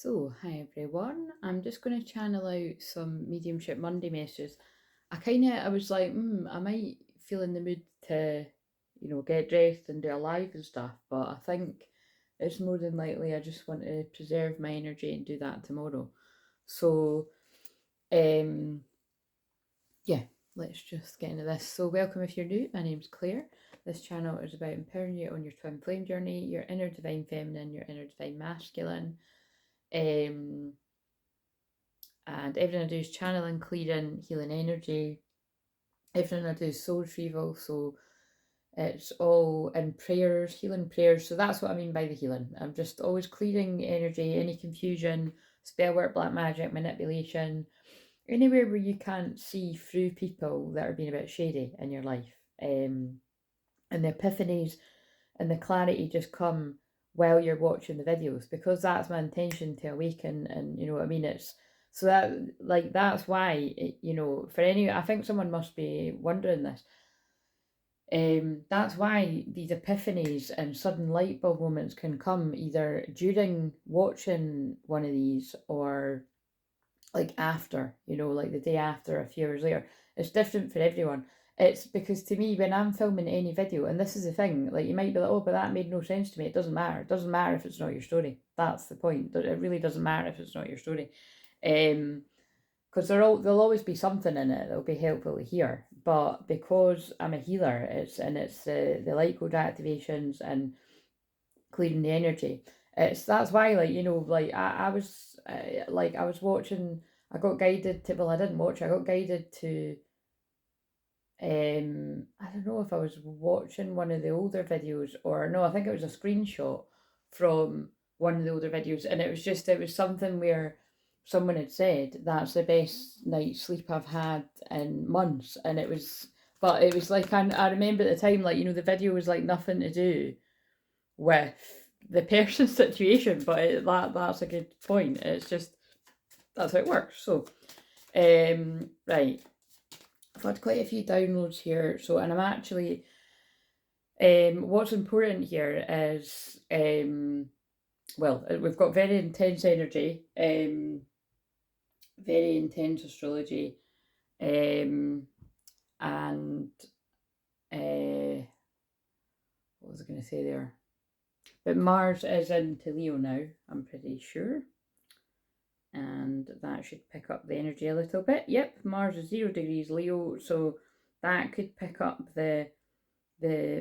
So, hi everyone. I'm just going to channel out some Mediumship Monday messages. I was like, I might feel in the mood to, get dressed and do a live and stuff, but I think it's more than likely I just want to preserve my energy and do that tomorrow. So, um, yeah, let's just get into this. So, welcome if you're new. My name's Claire. This channel is about empowering you on your twin flame journey, your inner divine feminine, your inner divine masculine. Um, And everything I do is channeling, clearing, healing energy. Everything I do is soul retrieval. So it's all in prayers, healing prayers. So that's what I mean by the healing. I'm just always clearing energy, any confusion, spell work, black magic, manipulation, anywhere where you can't see through people that are being a bit shady in your life. And the epiphanies and the clarity just come while you're watching the videos, because that's my intention, to awaken. And you know what I mean, it's so that, like, that's why for any, I think someone must be wondering this. That's why these epiphanies and sudden light bulb moments can come either during watching one of these, or like after, like the day after, a few hours later. It's different for everyone. It's because, to me, when I'm filming any video, and this is the thing, like, you might be like, oh, but that made no sense to me. It doesn't matter. It doesn't matter if it's not your story. That's the point. It really doesn't matter if it's not your story. Because there'll always be something in it that'll be helpful to hear. But because I'm a healer, it's the light code activations and clearing the energy. That's why, like, I was I was watching. I got guided to. Well, I didn't watch. I got guided to. I don't know if I was watching one of the older videos, or no. I think it was a screenshot from one of the older videos, and it was something where someone had said that's the best night's sleep I've had in months, and it was. But it was like, I remember at the time, like, the video was like nothing to do with the person's situation, but that's a good point. It's just, that's how it works. So, right, I've had quite a few downloads here. So, and I'm actually, what's important here is, well, we've got very intense energy, very intense astrology, and what was I going to say there? But Mars is into Leo now, I'm pretty sure. And that should pick up the energy a little bit. Yep, Mars is 0 degrees Leo, so that could pick up the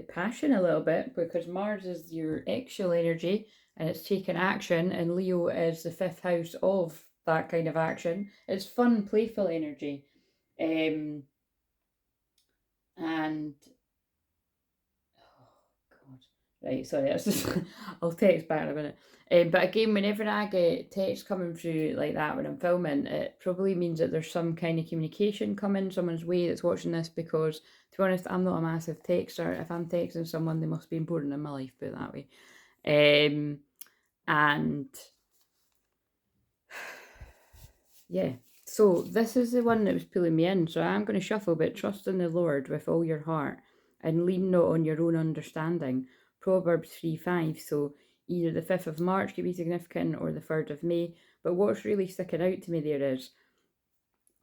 passion a little bit, because Mars is your actual energy and it's taking action, and Leo is the fifth house of that kind of action. It's fun, playful energy. And right, sorry, that's just I'll text back in a minute. But again, whenever I get text coming through like that when I'm filming, it probably means that there's some kind of communication coming someone's way that's watching this, because, to be honest, I'm not a massive texter. If I'm texting someone, they must be important in my life, put it that way. And yeah, so this is the one that was pulling me in. So I'm going to shuffle, but trust in the Lord with all your heart and lean not on your own understanding. Proverbs 3:5. So either the 5th of March could be significant, or the 3rd of May. But what's really sticking out to me there is,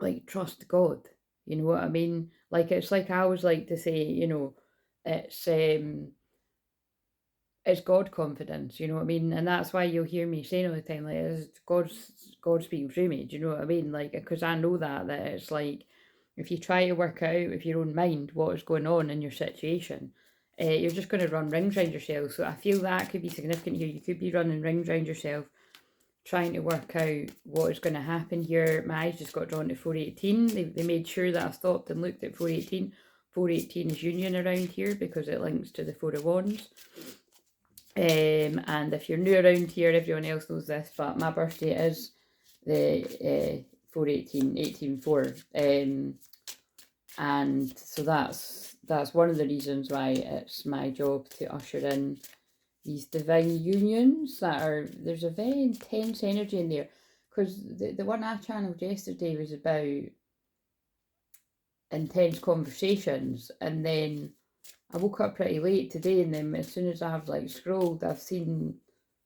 like, trust God. You know what I mean? Like, it's like I always like to say, it's God confidence, you know what I mean? And that's why you'll hear me saying all the time, like, it's God speaking through me. Do you know what I mean? Like, because I know that it's like, if you try to work out with your own mind what is going on in your situation, you're just going to run rings around yourself. So I feel that could be significant here. You could be running rings around yourself, trying to work out what is going to happen here. My eyes just got drawn to 418. They made sure that I stopped and looked at 418. 418 is union around here because it links to the Four of Wands. And if you're new around here, everyone else knows this, but my birthday is the 4/18/18/4, and so that's one of the reasons why it's my job to usher in these divine unions there's a very intense energy in there, because the one I channeled yesterday was about intense conversations, and then I woke up pretty late today, and then as soon as I've like scrolled, I've seen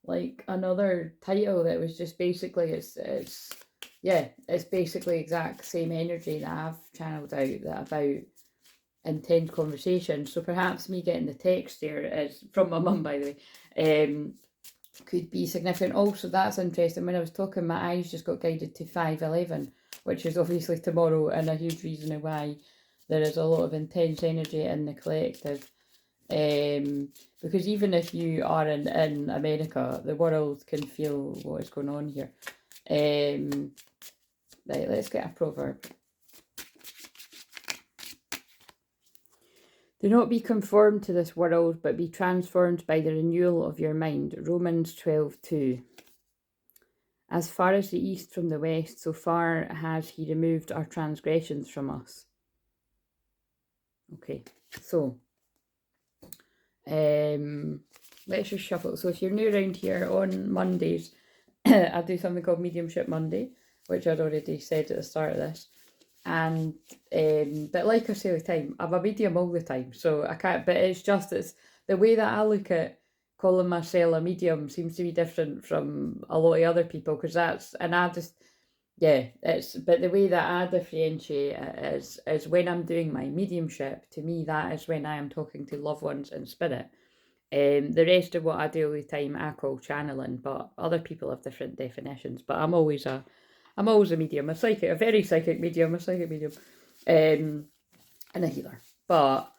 like another title that was just basically it's basically exact same energy that I've channeled out that about intense conversation. So perhaps me getting the text there is from my mum, by the way, could be significant. Also, that's interesting. When I was talking, my eyes just got guided to 511, which is obviously tomorrow, and a huge reason why there is a lot of intense energy in the collective. Because even if you are in America, the world can feel what is going on here. Right, let's get a proverb. Do not be conformed to this world, but be transformed by the renewal of your mind. Romans 12:2. As far as the east from the west, so far has he removed our transgressions from us. Okay, so let's just shuffle. So if you're new around here, on Mondays, I do something called Mediumship Monday, which I'd already said at the start of this. And but like I say all the time, I'm a medium all the time, so I can't. But it's the way that I look at calling myself a medium seems to be different from a lot of other people, because but the way that I differentiate it is when I'm doing my mediumship. To me, that is when I am talking to loved ones in spirit. The rest of what I do all the time I call channeling, but other people have different definitions. But I'm always a medium, a very psychic medium, and a healer. But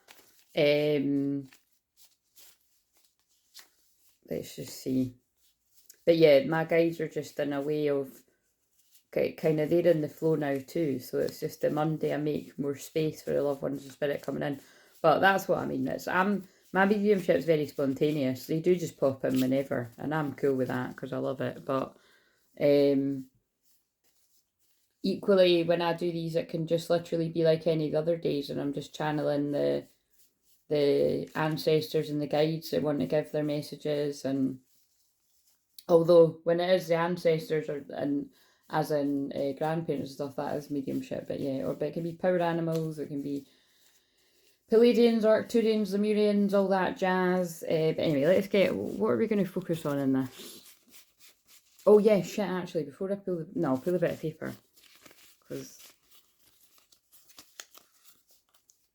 let's just see. But yeah, my guides are just in a way of kind of, they're in the flow now too. So it's just a Monday I make more space for the loved ones and spirit coming in. But that's what I mean. My mediumship's very spontaneous. They do just pop in whenever, and I'm cool with that because I love it. But equally, when I do these, it can just literally be like any of the other days, and I'm just channeling the ancestors and the guides that want to give their messages. And although when it is the ancestors and as in grandparents and stuff, that is mediumship. But yeah, but it can be power animals, it can be Palladians, Arcturians, Lemurians, all that jazz. But anyway, what are we going to focus on in this? Oh yeah, shit, actually, before I pull a bit of paper. Because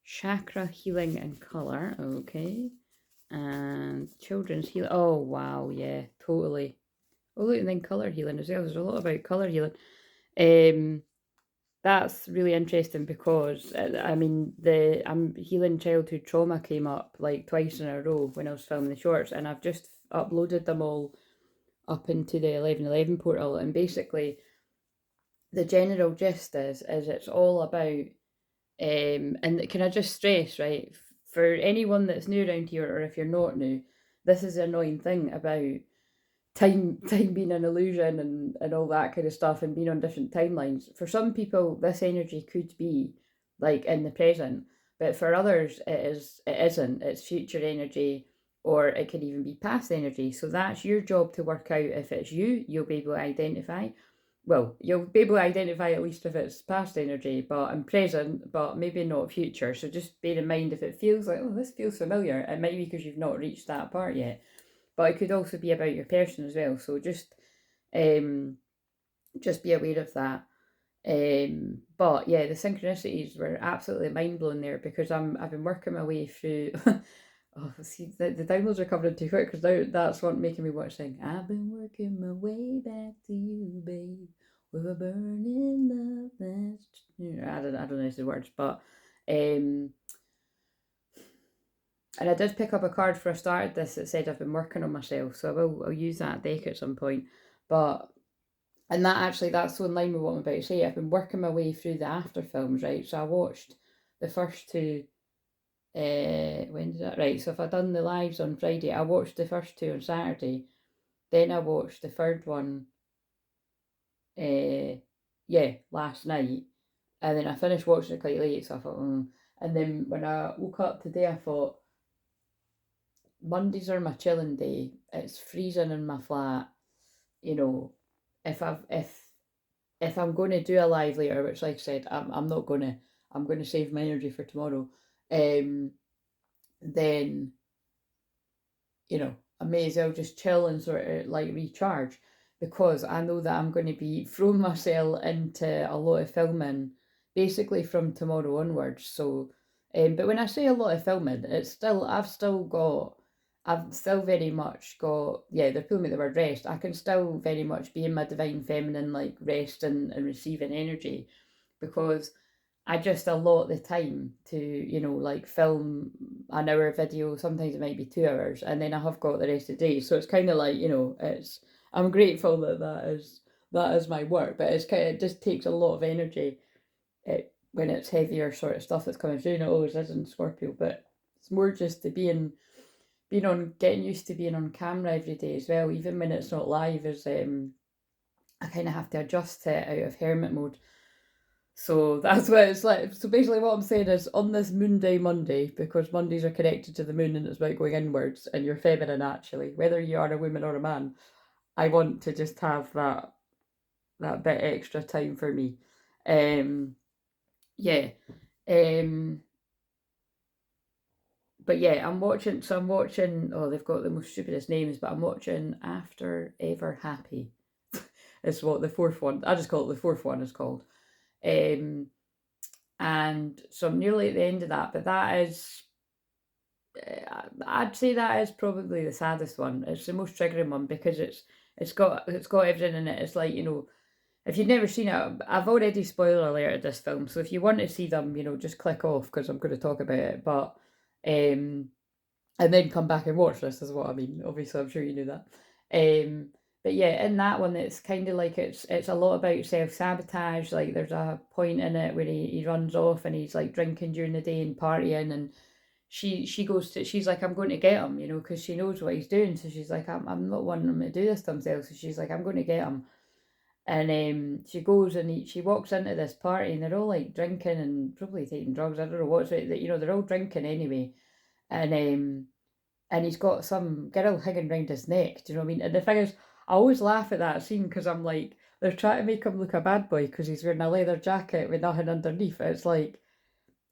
chakra healing and colour, okay. And children's healing. Oh wow, yeah, totally. Oh look, and then colour healing as well. There's a lot about colour healing. That's really interesting because I'm healing childhood trauma came up like twice in a row when I was filming the shorts, and I've just uploaded them all up into the 1111 portal. And basically, the general gist is it's all about and can I just stress, right, for anyone that's new around here, or if you're not new, this is the annoying thing about time being an illusion and all that kind of stuff, and being on different timelines. For some people, this energy could be like in the present, but for others it isn't. It's future energy, or it could even be past energy. So that's your job to work out. If it's you, you'll be able to identify. Well, you'll be able to identify at least if it's past energy, but in present, but maybe not future. So just bear in mind, if it feels like, oh, this feels familiar, it might be because you've not reached that part yet. But it could also be about your person as well. So just be aware of that. But yeah, the synchronicities were absolutely mind blowing there, because I've been working my way through. Oh, see, the downloads are coming in too quick, because that's what making me want to sing. I've been working my way back to you, babe, with a burning love that's. I don't know the words, but and I did pick up a card for I started this that said I've been working on myself, so I'll use that deck at some point. But and that's so in line with what I'm about to say. I've been working my way through the after films, right? So I watched the first two. When did that? Right. So if I'd done the lives on Friday, I watched the first two on Saturday. Then I watched the third one. Last night, and then I finished watching it quite late. So I thought, and then when I woke up today, I thought, Mondays are my chilling day. It's freezing in my flat. You know, if I'm going to do a live later, which, like I said, I'm not gonna. I'm going to save my energy for tomorrow. Then, I may as well just chill and sort of like recharge, because I know that I'm going to be throwing myself into a lot of filming basically from tomorrow onwards. So, but when I say a lot of filming, it's still, I've still very much got, yeah, they're pulling me the word rest. I can still very much be in my divine feminine, like rest and receiving energy, because I just allot the time to, like film an hour video. Sometimes it might be 2 hours, and then I have got the rest of the day. So it's kind of like, I'm grateful that that is my work, but it just takes a lot of energy when it's heavier sort of stuff that's coming through. And it always is in Scorpio, but it's more just to getting used to being on camera every day as well, even when it's not live. Is I kind of have to adjust to it out of hermit mode. So that's what it's like. So basically, what I'm saying is, on this Moon Day Monday, because Mondays are connected to the moon and it's about going inwards, and you're feminine actually, whether you are a woman or a man, I want to just have that bit extra time for me. Yeah. Um, but yeah, I'm watching. So I'm watching. Oh, they've got the most stupidest names, but I'm watching After Ever Happy. Is what the fourth one. I just call it the fourth one is called. And so I'm nearly at the end of that, but that is, I'd say that is probably the saddest one. It's the most triggering one, because it's got everything in it. It's like, if you've never seen it, I've already spoiler alerted this film, so if you want to see them, just click off, because I'm going to talk about it. But and then come back and watch this is what I mean. Obviously, I'm sure you knew that. But yeah, in that one, it's kind of like it's a lot about self-sabotage. Like, there's a point in it where he runs off and he's like drinking during the day and partying, and she's like, I'm going to get him, because she knows what he's doing. So she's like, I'm not wanting him to do this to himself. So she's like, I'm going to get him. And she goes and she walks into this party, and they're all like drinking and probably taking drugs. I don't know what's it, they're all drinking anyway. And he's got some girl hanging round his neck. Do you know what I mean? And the thing is, I always laugh at that scene, because I'm like, they're trying to make him look a bad boy because he's wearing a leather jacket with nothing underneath. It's like,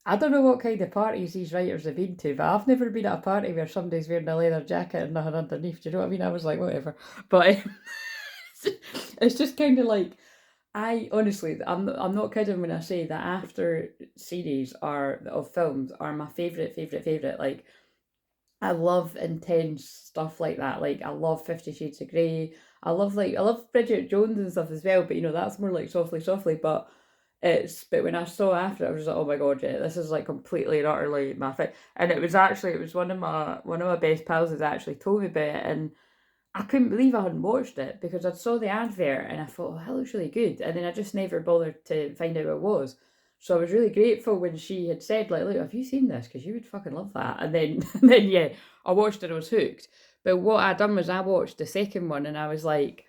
I don't know what kind of parties these writers have been to, but I've never been at a party where somebody's wearing a leather jacket and nothing underneath. Do you know what I mean? I was like, whatever. But it's just kind of like, I honestly, I'm not kidding when I say that After series of films are my favorite. Like, I love intense stuff like that. Like, I love 50 Shades of Grey. I love Bridget Jones and stuff as well, but that's more like softly. But when I saw After, I was like, oh my god, yeah, this is like completely and utterly my thing. And it was one of my best pals has actually told me about it, and I couldn't believe I hadn't watched it, because I saw the advert and I thought, oh, that looks really good. And then I just never bothered to find out what it was. So I was really grateful when she had said, like, look, have you seen this? Because you would fucking love that. And then, yeah, I watched it and I was hooked. But what I done was I watched the second one and I was like,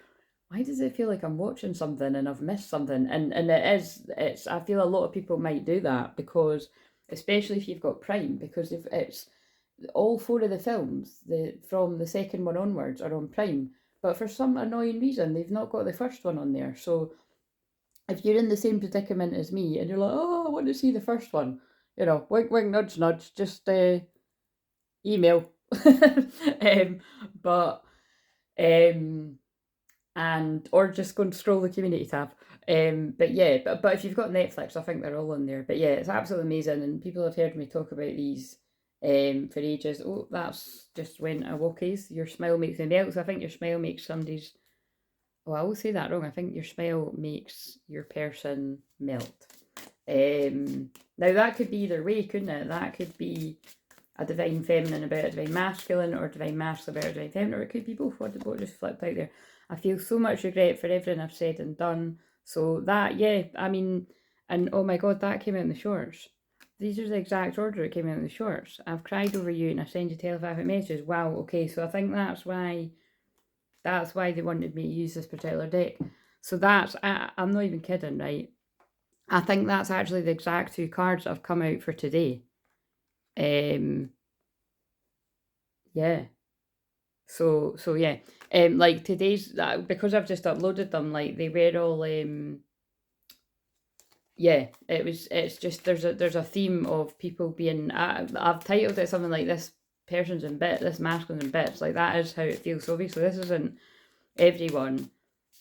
why does it feel like I'm watching something and I've missed something? And I feel a lot of people might do that, because, especially if you've got Prime, because if it's, all four of the films, from the second one onwards, are on Prime. But for some annoying reason, they've not got the first one on there. So if you're in the same predicament as me and you're like, oh, I want to see the first one, wink, wink, nudge, nudge, just email. But and or just go and scroll the community tab. But yeah, but if you've got Netflix, I think they're all on there. But yeah, it's absolutely amazing, and people have heard me talk about these for ages. Oh, that's just went a walkies. Your smile makes me melt. So I think your smile makes somebody's. Oh, I will say that wrong. I think your smile makes your person melt. Now that could be either way, couldn't it? That could be a divine feminine about a divine masculine, or divine masculine about a divine feminine, or it could be both. What just flipped out there? I feel so much regret for everything I've said and done. So that, yeah, I mean, and oh my god, that came out in the shorts. These are the exact order it came out in the shorts. I've cried over you and I send you telepathic messages. Wow, okay, so I think that's why they wanted me to use this particular deck. So I'm not even kidding, right? I think that's actually the exact two cards that have come out for today. Yeah. So yeah. Like today's, because I've just uploaded them, like they were all yeah, it's just there's a theme of people being, I've titled it something like this person's in bits, this masculine's in bits. Like, that is how it feels. So obviously this isn't everyone,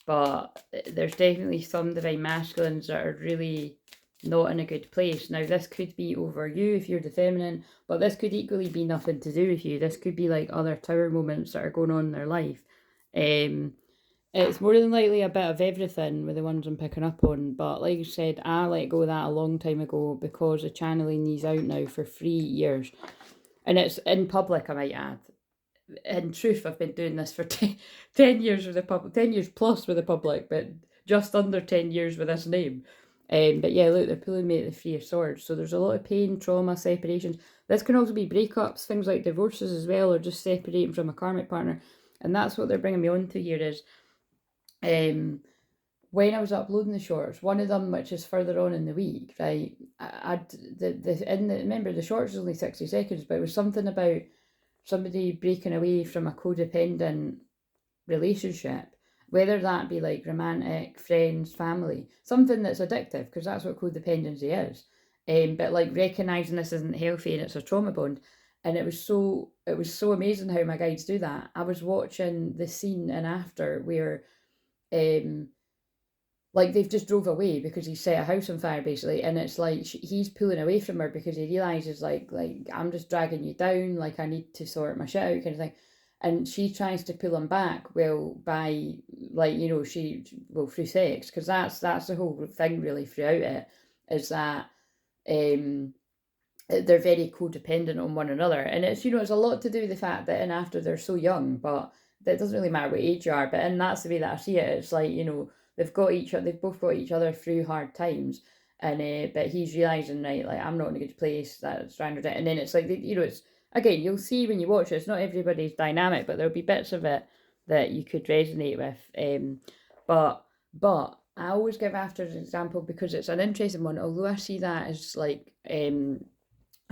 but there's definitely some divine masculines that are really not in a good place. Now, this could be over you if you're the feminine, but this could equally be nothing to do with you. This could be like other tower moments that are going on in their life. It's more than likely a bit of everything with the ones I'm picking up on, but like I said, I let go of that a long time ago because of channeling these out now for 3 years. And it's in public, I might add. In truth, I've been doing this for 10 years with the public, 10 years plus with the public, but just under 10 years with this name. But yeah, look, they're pulling me at the Three of Swords. So there's a lot of pain, trauma, separations. This can also be breakups, things like divorces as well, or just separating from a karmic partner. And that's what they're bringing me on to here is, when I was uploading the shorts, one of them, which is further on in the week, right, remember the shorts is only 60 seconds, but it was something about somebody breaking away from a codependent relationship, whether that be like romantic, friends, family, something that's addictive, because that's what codependency is. But like recognizing this isn't healthy and it's a trauma bond. And it was so amazing how my guides do that. I was watching the scene and after where like they've just drove away because he set a house on fire basically, and it's like he's pulling away from her because he realizes like I'm just dragging you down, like I need to sort my shit out kind of thing. And she tries to pull him back, well, by like, you know, through sex, because that's the whole thing really throughout it, is that they're very codependent on one another. And it's, you know, it's a lot to do with the fact that in after they're so young, but that doesn't really matter what age you are, but and that's the way that I see it. It's like, you know, they've both got each other through hard times, and but he's realizing, right, like I'm not in a good place, that's stranded it. And then it's like, you know, it's, again, you'll see when you watch it, it's not everybody's dynamic, but there'll be bits of it that you could resonate with. But I always give after an example because it's an interesting one, although I see that as like a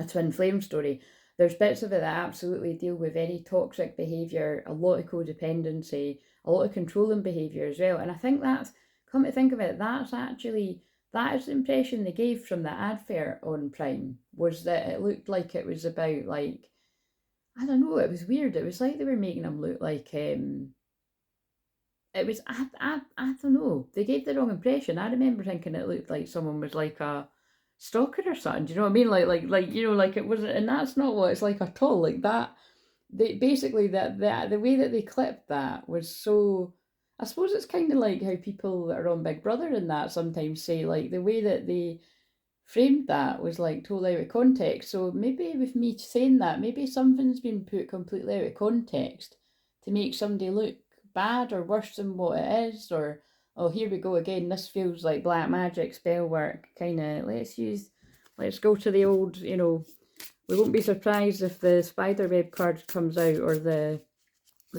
twin flame story. There's bits of it that absolutely deal with very toxic behaviour, a lot of codependency, a lot of controlling behaviour as well. And I think that's, come to think of it, that is the impression they gave from the advert on Prime, was that it looked like it was about, like, I don't know, it was weird. It was like they were making them look like, it was, I don't know, they gave the wrong impression. I remember thinking it looked like someone was like a stalker or something. Do you know what I mean? Like you know, like it wasn't, and that's not what it's like at all. Like that, they basically that the way that they clipped that was so. I suppose it's kind of like how people that are on Big Brother and that sometimes say, like the way that they framed that was like totally out of context. So maybe with me saying that, maybe something's been put completely out of context to make somebody look bad or worse than what it is, or oh, here we go again, this feels like black magic, spell work, kind of, let's go to the old, you know, we won't be surprised if the spiderweb card comes out, or the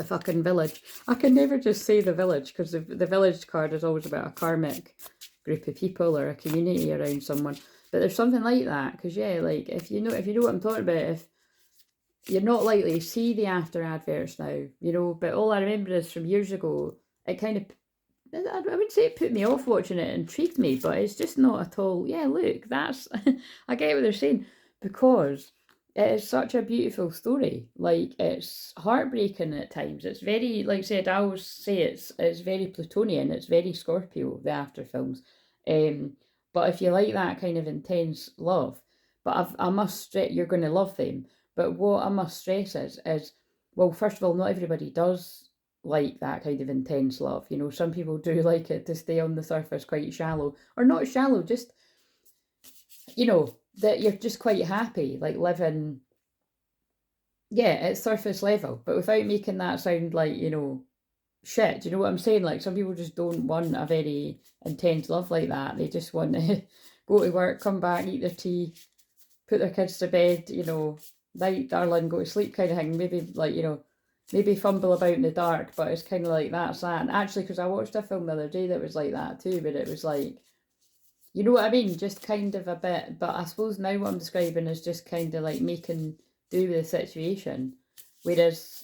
fucking village. I can never just say the village, because the village card is always about a karmic group of people or a community around someone. But there's something like that, because yeah, like if you know what I'm talking about, if you're not likely to see the after adverts now, you know, but all I remember is from years ago, it kind of, I wouldn't say it put me off watching it, intrigued me, but it's just not at all, yeah, look, that's, I get what they're saying, because it is such a beautiful story. Like, it's heartbreaking at times. It's very, like I said, I always say it's very Plutonian, it's very Scorpio, the after films. But if you like that kind of intense love, but I must stress, you're going to love them. But what I must stress is, well, first of all, not everybody does like that kind of intense love. You know, some people do like it to stay on the surface, quite shallow, or not shallow, just, you know, that you're just quite happy, like living, yeah, at surface level, but without making that sound like, you know, shit. Do you know what I'm saying? Like, some people just don't want a very intense love like that. They just want to go to work, come back, eat their tea, put their kids to bed, you know, night, darling, go to sleep kind of thing. Maybe, like, you know, maybe fumble about in the dark, but it's kind of like that's that. And actually, because I watched a film the other day that was like that too, but it was like, you know what I mean? Just kind of a bit, but I suppose now what I'm describing is just kind of like making do with the situation. Whereas,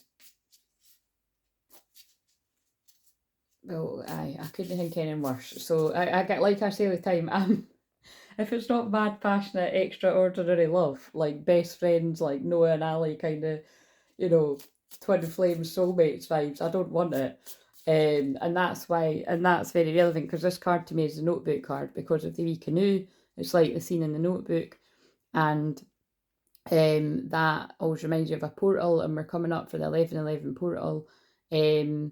well, I couldn't think anything worse. So I get, like I say all the time, if it's not mad, passionate, extraordinary love, like best friends, like Noah and Ali kind of, you know, twin flame soulmates vibes, I don't want it. And that's why, and that's very relevant because this card to me is a notebook card because of the wee canoe. It's like the scene in the notebook, and that always reminds you of a portal, and we're coming up for the 11/11 portal. And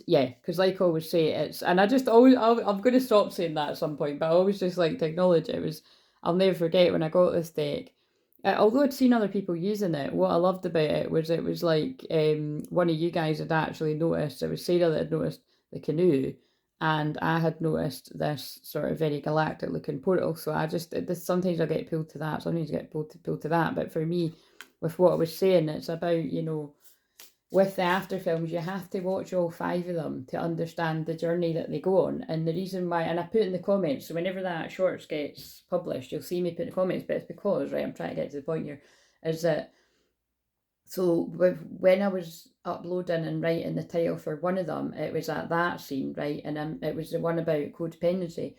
yeah, because like I always say, it's, and I just always, I'm going to stop saying that at some point, but I always just like to acknowledge it. It was, I'll never forget when I got this deck. Although I'd seen other people using it, what I loved about it was like one of you guys had actually noticed, it was Sarah that had noticed the canoe, and I had noticed this sort of very galactic looking portal. So I just, this, sometimes I get pulled to that, sometimes I get pulled to that. But for me, with what I was saying, it's about, you know, with the after films, you have to watch all 5 of them to understand the journey that they go on. And the reason why, and I put in the comments, so whenever that shorts gets published, you'll see me put in the comments, but it's because, right, I'm trying to get to the point here, is that, so when I was uploading and writing the title for one of them, it was at that scene, right, and it was the one about codependency.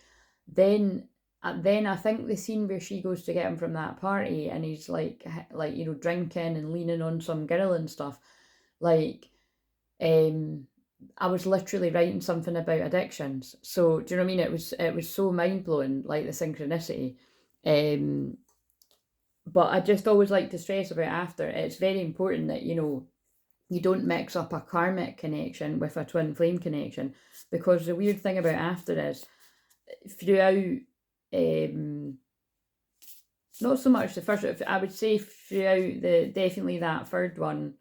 Then I think the scene where she goes to get him from that party, and he's like you know, drinking and leaning on some girl and stuff, like, I was literally writing something about addictions. So do you know what I mean? It was so mind blowing, like the synchronicity. But I just always like to stress about after. It's very important that, you know, you don't mix up a karmic connection with a twin flame connection, because the weird thing about after is throughout, not so much the first, I would say throughout the, definitely that third one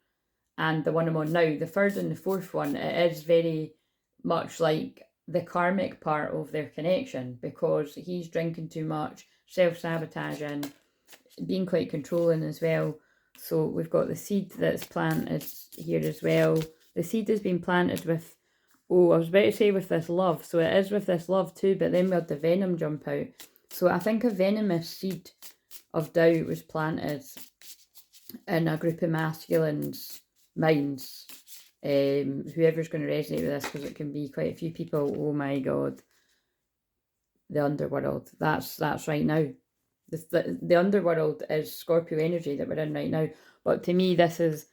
and the one I'm on now, the third and the fourth one, it is very much like the karmic part of their connection, because he's drinking too much, self-sabotaging, being quite controlling as well. So we've got the seed that's planted here as well. The seed has been planted with, oh, I was about to say with this love. So it is with this love too, but then we had the venom jump out. So I think a venomous seed of doubt was planted in a group of masculines' minds. Whoever's going to resonate with this, because it can be quite a few people. Oh my god, the underworld. That's right now. The underworld is Scorpio energy that we're in right now. But to me, this is,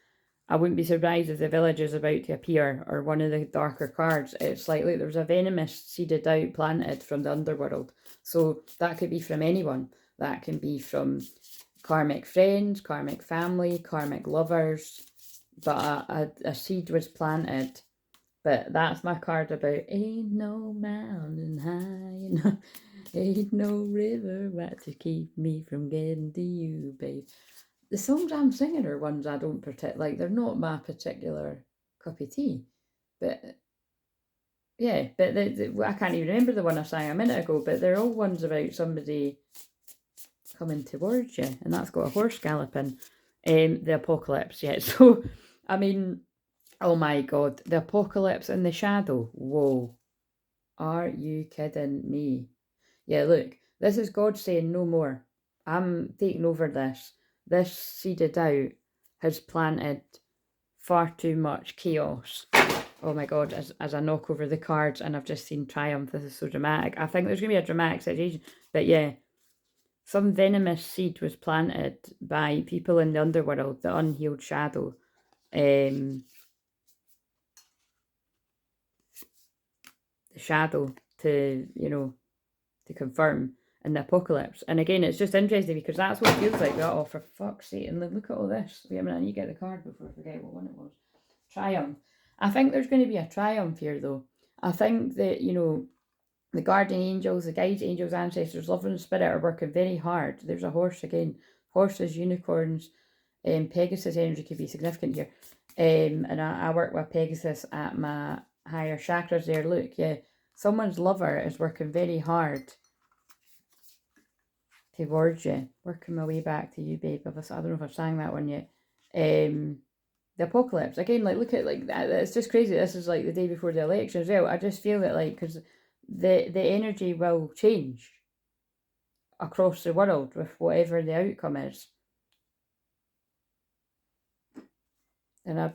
I wouldn't be surprised if the village is about to appear, or one of the darker cards. It's like, look, there's a venomous seeded out planted from the underworld. So that could be from anyone. That can be from karmic friends, karmic family, karmic lovers. But a seed was planted. But that's my card about ain't no mountain high enough, ain't no river wide to keep me from getting to you, babe. The songs I'm singing are ones I don't like. They're not my particular cup of tea. But yeah, but I can't even remember the one I sang a minute ago, but they're all ones about somebody coming towards you, and that's got a horse galloping. The apocalypse, yeah. So, I mean, oh my god, the apocalypse in the shadow. Whoa. Are you kidding me? Yeah, look, this is God saying no more. I'm taking over this. This seeded out has planted far too much chaos. Oh my god, as I knock over the cards, and I've just seen triumph. This is so dramatic. I think there's going to be a dramatic situation. But yeah, some venomous seed was planted by people in the underworld, the unhealed shadow. The shadow to, you know, to confirm in the apocalypse. And again, it's just interesting because that's what it feels like. Oh, for fuck's sake. And look at all this. Wait a minute, I need to get the card before I forget what one it was. Triumph. I think there's going to be a triumph here, though. I think that, you know, the guardian angels, the guides, angels, ancestors, love and spirit are working very hard. There's a horse again. Horses, unicorns, Pegasus energy could be significant here. And I work with Pegasus at my higher chakras there. Look, yeah, someone's lover is working very hard towards you. Working my way back to you, babe. I don't know if I've sang that one yet. The apocalypse again, like, look at, like, that. It's just crazy. This is like the day before the election as well. I just feel that, like, because the energy will change across the world with whatever the outcome is. And I'll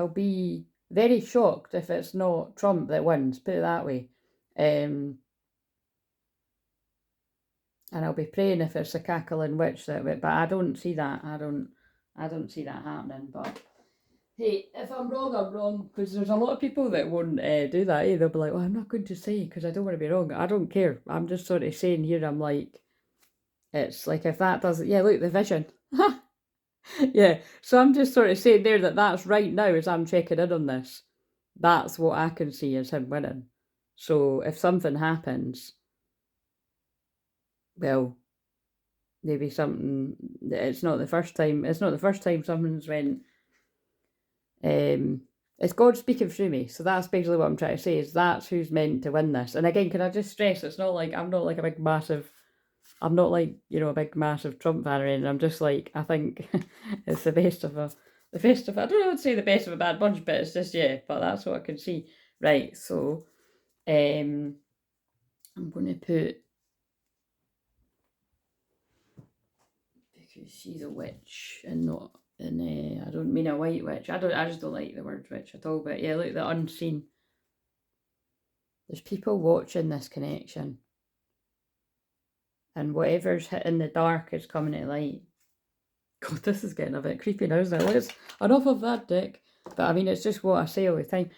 be very shocked if it's not Trump that wins, put it that way. And I'll be praying if it's a cackling witch that way, but I don't see that. I don't see that happening. But hey, if I'm wrong, I'm wrong. Because there's a lot of people that won't do that. They'll be like, "Well, I'm not going to say because I don't want to be wrong." I don't care. I'm just sort of saying here. I'm like, it's like if that doesn't, yeah, look the vision. Yeah. So I'm just sort of saying there that that's right now as I'm checking in on this. That's what I can see as him winning. So if something happens, well, maybe something. It's not the first time. It's not the first time someone's went. It's God speaking through me. So that's basically what I'm trying to say. Is that's who's meant to win this. And again, can I just stress? It's not like I'm not like a big massive. I'm not like a big massive Trump fan or anything. I'm just like I think it's the best of a. The best of I don't know. I'd say the best of a bad bunch, but it's just yeah. But that's what I can see. Right. So, I'm going to put because she's a witch and not and I don't mean a white witch. I just don't like the word witch at all. But yeah, look, the unseen. There's people watching this connection, and whatever's hitting the dark is coming to light. God, this is getting a bit creepy now, isn't it? Let's enough of that, Dick. But I mean, it's just what I say all the time.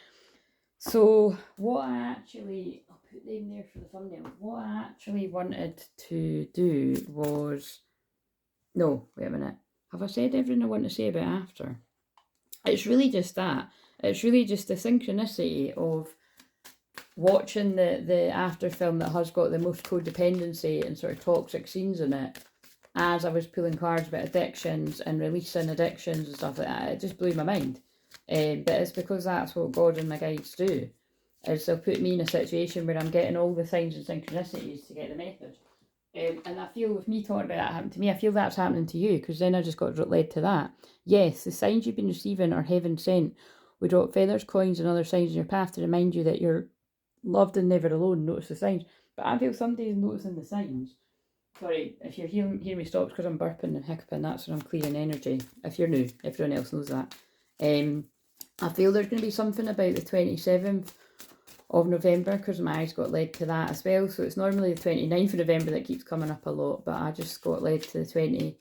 So what I'll put them there for the thumbnail. What I actually wanted to do was, no, wait a minute. Have I said everything I want to say about after? It's really just that. It's really just the synchronicity of watching the after film that has got the most codependency and sort of toxic scenes in it. As I was pulling cards about addictions and releasing addictions and stuff like that, it just blew my mind. But it's because that's what God and my guides do. Is they'll put me in a situation where I'm getting all the signs and synchronicities to get the message. And I feel with me talking about that happening to me, I feel that's happening to you because then I just got led to that. Yes, the signs you've been receiving are heaven sent. We drop feathers, coins, and other signs in your path to remind you that you're loved and never alone. Notice the signs. But I feel some days noticing the signs. Sorry, if you're hearing me stop, because I'm burping and hiccuping, that's when I'm clearing energy. If you're new, everyone else knows that. I feel there's going to be something about the 27th of November because my eyes got led to that as well. So it's normally the 29th of November that keeps coming up a lot, but I just got led to the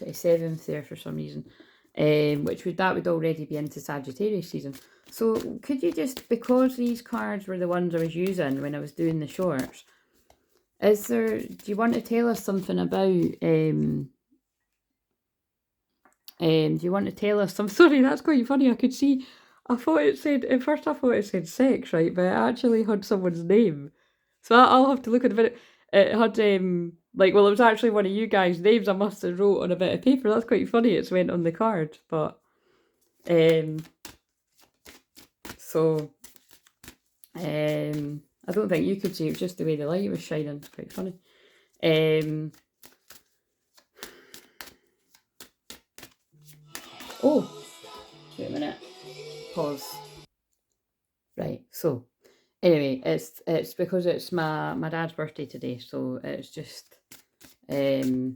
27th there for some reason, that would already be into Sagittarius season. So could you just, because these cards were the ones I was using when I was doing the shorts, do you want to tell us something about, do you want to tell us some, sorry, that's quite funny, I could see, at first I thought it said sex, right, but it actually had someone's name. So I'll have to look at a bit, it had, it was actually one of you guys' names I must have wrote on a bit of paper, that's quite funny, it's went on the card, but, so, I don't think you could see it, just the way the light was shining, it's quite funny. Oh, wait a minute. Pause. Right, so anyway, it's because it's my dad's birthday today, so it's just yeah.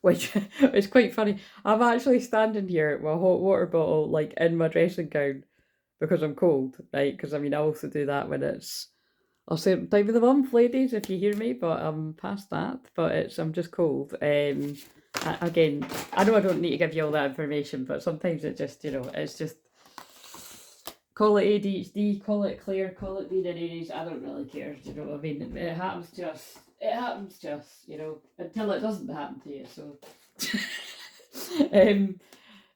Which is quite funny. I'm actually standing here with a hot water bottle, like in my dressing gown, because I'm cold, right? Because I mean, I also do that when it's a certain time of the month, ladies, if you hear me, but I'm past that. But I'm just cold. Again, I know I don't need to give you all that information, but sometimes it just, it's just call it ADHD, call it Claire, call it being an Aries. I don't really care. Do you know what I mean? It happens to us. It happens to us, until it doesn't happen to you. So,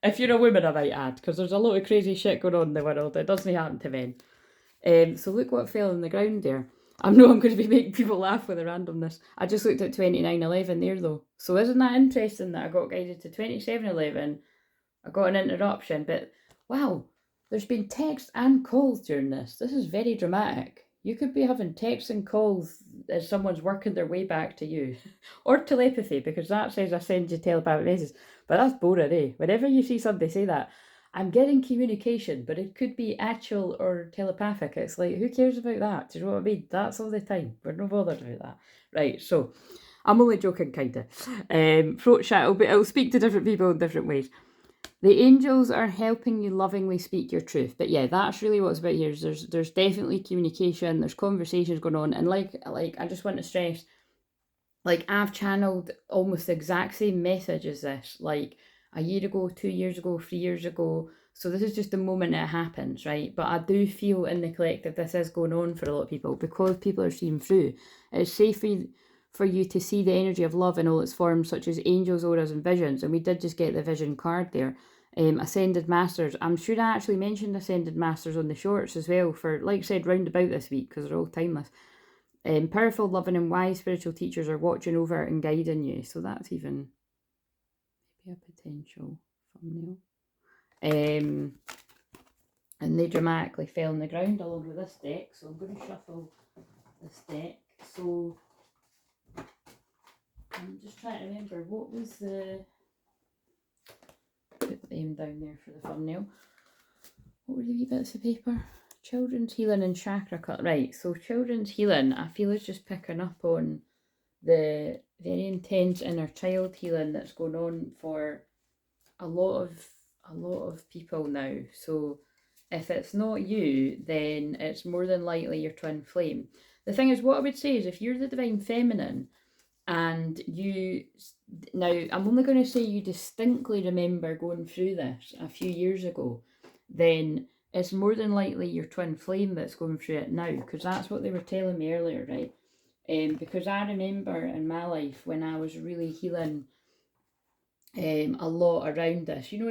if you're a woman, I might add, because there's a lot of crazy shit going on in the world. It doesn't happen to men. So look what fell on the ground there. I know I'm going to be making people laugh with the randomness. I just looked at 2911 there though. So isn't that interesting that I got guided to 2711? I got an interruption, but wow, there's been text and calls during this. This is very dramatic. You could be having texts and calls as someone's working their way back to you. Or telepathy, because that says I send you telepathic messages. But that's boring, eh? Whenever you see somebody say that, I'm getting communication, but it could be actual or telepathic. It's like, who cares about that? Do you know what I mean? That's all the time. We're not bothered about that. Right, so I'm only joking, kinda. Throat chat, it'll speak to different people in different ways. The angels are helping you lovingly speak your truth. But yeah, that's really what's about here. Is there's definitely communication, there's conversations going on. And like I just want to stress, like I've channeled almost the exact same message as this, like a year ago, 2 years ago, 3 years ago. So this is just the moment it happens, right? But I do feel in the collective this is going on for a lot of people because people are seeing through. It's safe for you to see the energy of love in all its forms, such as angels, auras, and visions. And we did just get the vision card there. Ascended Masters. I'm sure I actually mentioned Ascended Masters on the shorts as well for, like I said, round about this week because they're all timeless. Powerful, loving, and wise spiritual teachers are watching over and guiding you. So that's even maybe a potential thumbnail. And they dramatically fell on the ground along with this deck. So I'm going to shuffle this deck. So I'm just trying to remember what was the. Put them down there for the thumbnail. What were the wee bits of paper? Children's healing and chakra cut. Right, so children's healing, I feel is just picking up on the very intense inner child healing that's going on for a lot of people now. So if it's not you, then it's more than likely your twin flame. The thing is, what I would say is if you're the divine feminine and you, now I'm only going to say you distinctly remember going through this a few years ago, then it's more than likely your twin flame that's going through it now, because that's what they were telling me earlier, right? Because I remember in my life when I was really healing a lot around this, you know,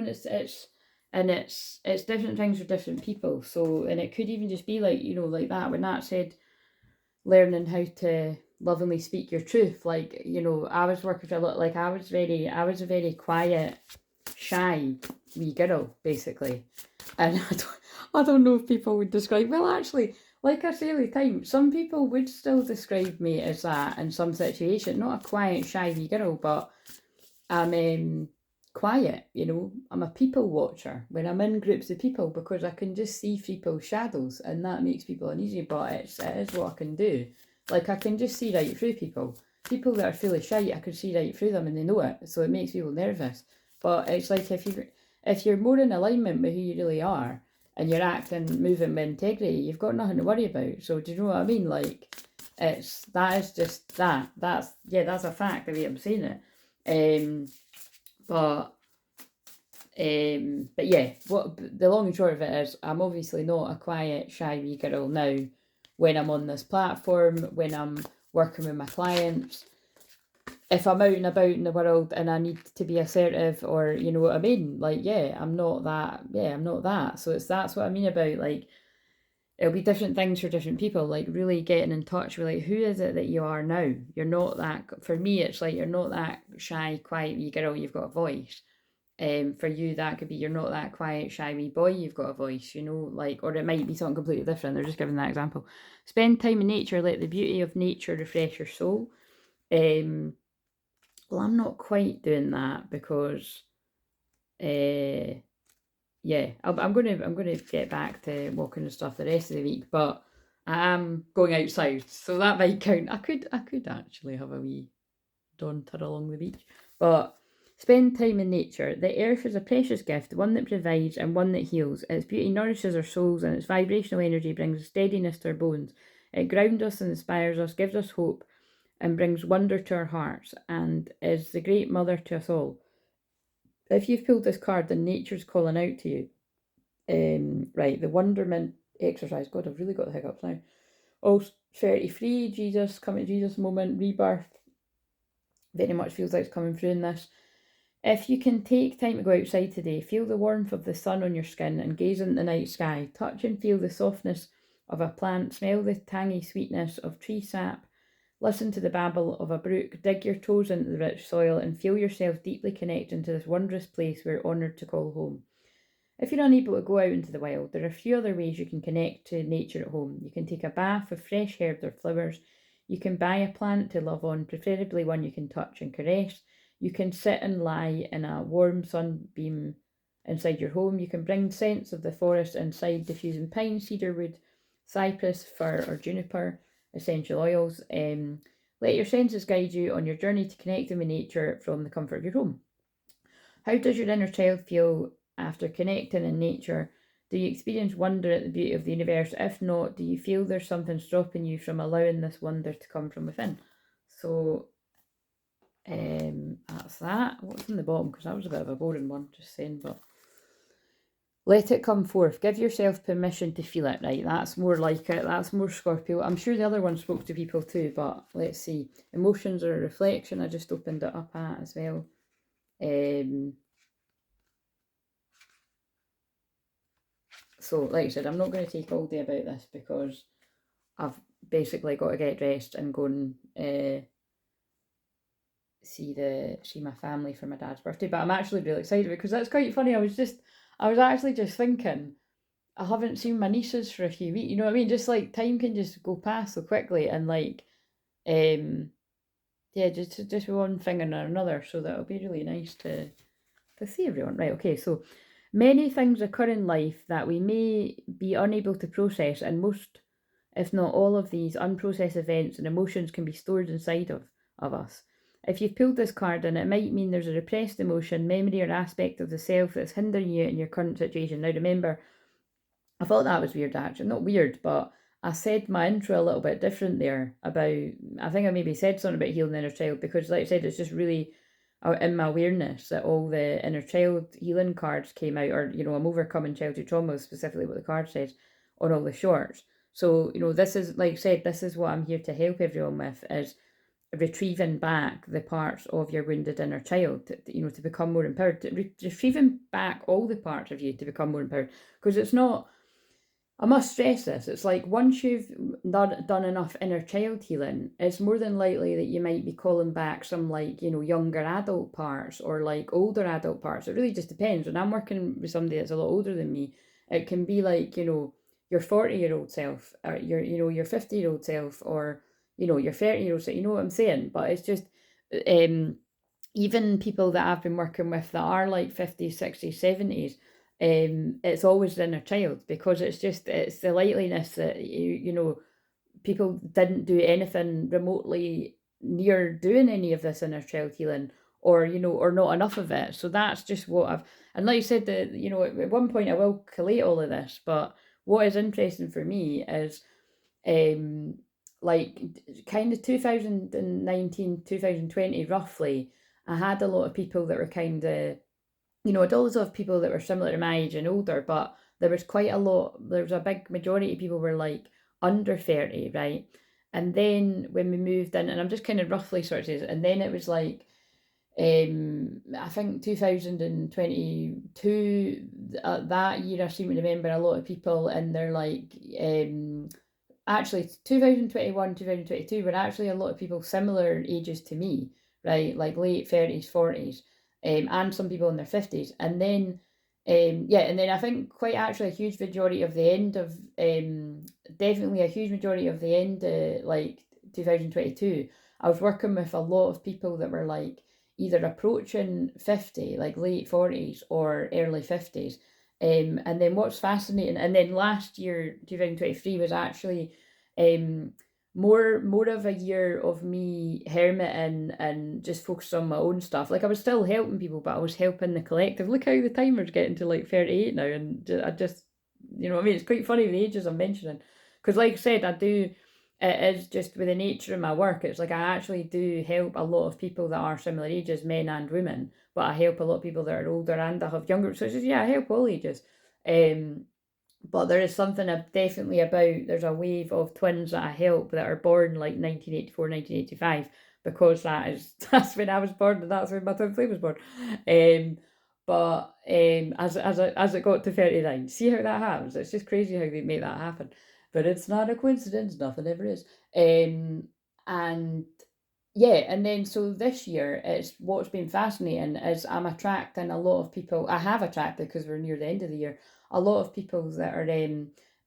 and it's different things for different people. So, and it could even just be like, you know, like that when Nat said learning how to lovingly speak your truth. Like, you know, I was working for a lot, like I was a very quiet, shy wee girl, basically. And I don't know if people would describe, well, actually, like I say all the time, some people would still describe me as that in some situation. Not a quiet, shy wee girl, but I'm quiet, you know. I'm a people watcher when I'm in groups of people because I can just see people's shadows and that makes people uneasy, but it is what I can do. Like I can just see right through people. People that are fully shy, I can see right through them and they know it, so it makes people nervous. But it's like if you're more in alignment with who you really are and you're acting, moving with integrity, you've got nothing to worry about. So do you know what I mean? Like that is just that. That's a fact the way I'm saying it. But yeah, what the long and short of it is, I'm obviously not a quiet, shy wee girl now. When I'm on this platform, when I'm working with my clients, if I'm out and about in the world and I need to be assertive, or you know what I mean, like I'm not that. Yeah, I'm not that. So that's what I mean about like. It'll be different things for different people, like really getting in touch with like who is it that you are now. You're not that, for me it's like you're not that shy, quiet wee girl, you've got a voice. For you that could be you're not that quiet, shy wee boy, you've got a voice, you know, like, or it might be something completely different. They're just giving that example. Spend time in nature, let the beauty of nature refresh your soul. Well, I'm not quite doing that because yeah, I'm gonna get back to walking and stuff the rest of the week, but I am going outside, so that might count. I could actually have a wee saunter along the beach, but spend time in nature. The earth is a precious gift, one that provides and one that heals. Its beauty nourishes our souls, and its vibrational energy brings steadiness to our bones. It grounds us and inspires us, gives us hope, and brings wonder to our hearts, and is the great mother to us all. If you've pulled this card, then nature's calling out to you. Right, the wonderment exercise. God, I've really got the hiccups now. Oh, 33, Jesus, coming to Jesus moment, rebirth. Very much feels like it's coming through in this. If you can take time to go outside today, feel the warmth of the sun on your skin and gaze into the night sky. Touch and feel the softness of a plant, smell the tangy sweetness of tree sap, listen to the babble of a brook, dig your toes into the rich soil and feel yourself deeply connecting to this wondrous place we're honoured to call home. If you're unable to go out into the wild, there are a few other ways you can connect to nature at home. You can take a bath with fresh herbs or flowers. You can buy a plant to love on, preferably one you can touch and caress. You can sit and lie in a warm sunbeam inside your home. You can bring scents of the forest inside, diffusing pine, cedar wood, cypress, fir, or juniper essential oils. Let your senses guide you on your journey to connecting with nature from the comfort of your home. How does your inner child feel after connecting in nature? Do you experience wonder at the beauty of the universe? If not, do you feel there's something stopping you from allowing this wonder to come from within? So that's that. What's in the bottom? Because that was a bit of a boring one, just saying, but let it come forth. Give yourself permission to feel it, right? That's more like it. That's more Scorpio. I'm sure the other one spoke to people too, but let's see. Emotions are a reflection. I just opened it up at as well. So, like I said, I'm not going to take all day about this because I've basically got to get dressed and go and see my family for my dad's birthday. But I'm actually really excited because that's quite funny. I was actually just thinking, I haven't seen my nieces for a few weeks. You know what I mean? Just like time can just go past so quickly, and like, yeah, just one thing and another. So that'll be really nice to see everyone. Right? Okay. So many things occur in life that we may be unable to process, and most, if not all, of these unprocessed events and emotions can be stored inside of us. If you've pulled this card, and it might mean there's a repressed emotion, memory, or aspect of the self that's hindering you in your current situation. Now, remember, I thought that was weird, actually. Not weird, but I said my intro a little bit different there about, I think I maybe said something about healing the inner child because, like I said, it's just really in my awareness that all the inner child healing cards came out, or, I'm overcoming childhood trauma, specifically what the card says on all the shorts. So, this is, like I said, this is what I'm here to help everyone with, is retrieving back the parts of your wounded inner child, to become more empowered, retrieving back all the parts of you to become more empowered. Because it's not, I must stress this, it's like once you've done enough inner child healing, it's more than likely that you might be calling back some, like, younger adult parts or like older adult parts. It really just depends. When I'm working with somebody that's a lot older than me, it can be like, your 40-year-old self, or your 50-year-old self, or, your 30-year-old self, you know what I'm saying? But it's just, even people that I've been working with that are like 50s, 60s, 70s, it's always the inner child, because it's the likeliness that people didn't do anything remotely near doing any of this inner child healing, or or not enough of it. So that's just what I've, and like you said, that at one point I will collate all of this, but what is interesting for me is like kind of 2019, 2020 roughly, I had a lot of people that were kind of, I'd always have people that were similar to my age and older, but there was a big majority of people were like under 30, right? And then when we moved in, and I'm just kind of roughly sort of saying, and then it was like, I think 2022, that year I seem to remember a lot of people in their like, actually 2021, 2022 were actually a lot of people similar ages to me, right? Like late 30s, 40s, and some people in their 50s. And then, yeah, and then I think quite actually a huge majority of the end of, definitely a huge majority of the end, like 2022, I was working with a lot of people that were like either approaching 50, like late 40s or early 50s. And then what's fascinating, and then last year, 2023, was actually more of a year of me hermiting and just focused on my own stuff. Like I was still helping people, but I was helping the collective. Look how the timer's getting to like 38 now, and I just, what I mean? It's quite funny the ages I'm mentioning, because like I said, it is just with the nature of my work. It's like I actually do help a lot of people that are similar ages, men and women, but I help a lot of people that are older, and I have younger. So it's just, yeah, I help all ages. But there is something definitely about, there's a wave of twins that I help that are born like 1984, 1985, because that's when I was born, and that's when my twin flame was born. But as it got to 39, see how that happens? It's just crazy how they make that happen. But it's not a coincidence, nothing ever is. And yeah, and then so this year, it's what's been fascinating is I'm attracting a lot of people. I have attracted, because we're near the end of the year, a lot of people that are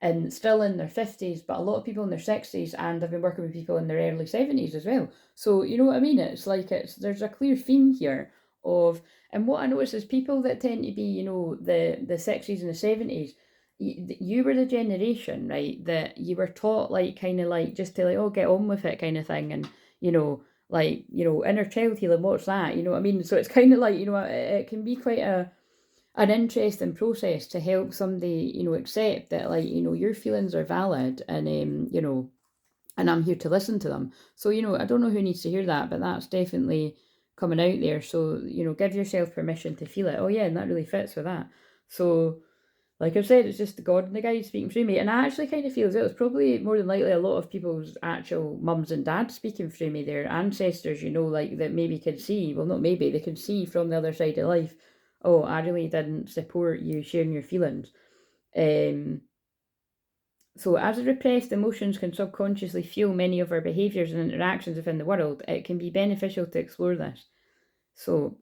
and still in their 50s, but a lot of people in their 60s, and I've been working with people in their early 70s as well. So you know what I mean? It's like there's a clear theme here of, and what I notice is people that tend to be, the 60s and the 70s, you were the generation, right, that you were taught like kind of like just to like, oh, get on with it kind of thing, and like, inner child healing, what's that? You know what I mean? So it's kind of like, it can be quite an interesting process to help somebody, accept that, like, your feelings are valid, and, and I'm here to listen to them. So, I don't know who needs to hear that, but that's definitely coming out there. So, give yourself permission to feel it. Oh, yeah, and that really fits with that. So, like I've said, it's just God and the guide speaking through me. And I actually kind of feel as though it's probably more than likely a lot of people's actual mums and dads speaking through me, their ancestors, like that maybe can see, well, not maybe, they can see from the other side of life, oh, I really didn't support you sharing your feelings. So, as repressed emotions can subconsciously fuel many of our behaviours and interactions within the world, it can be beneficial to explore this. So,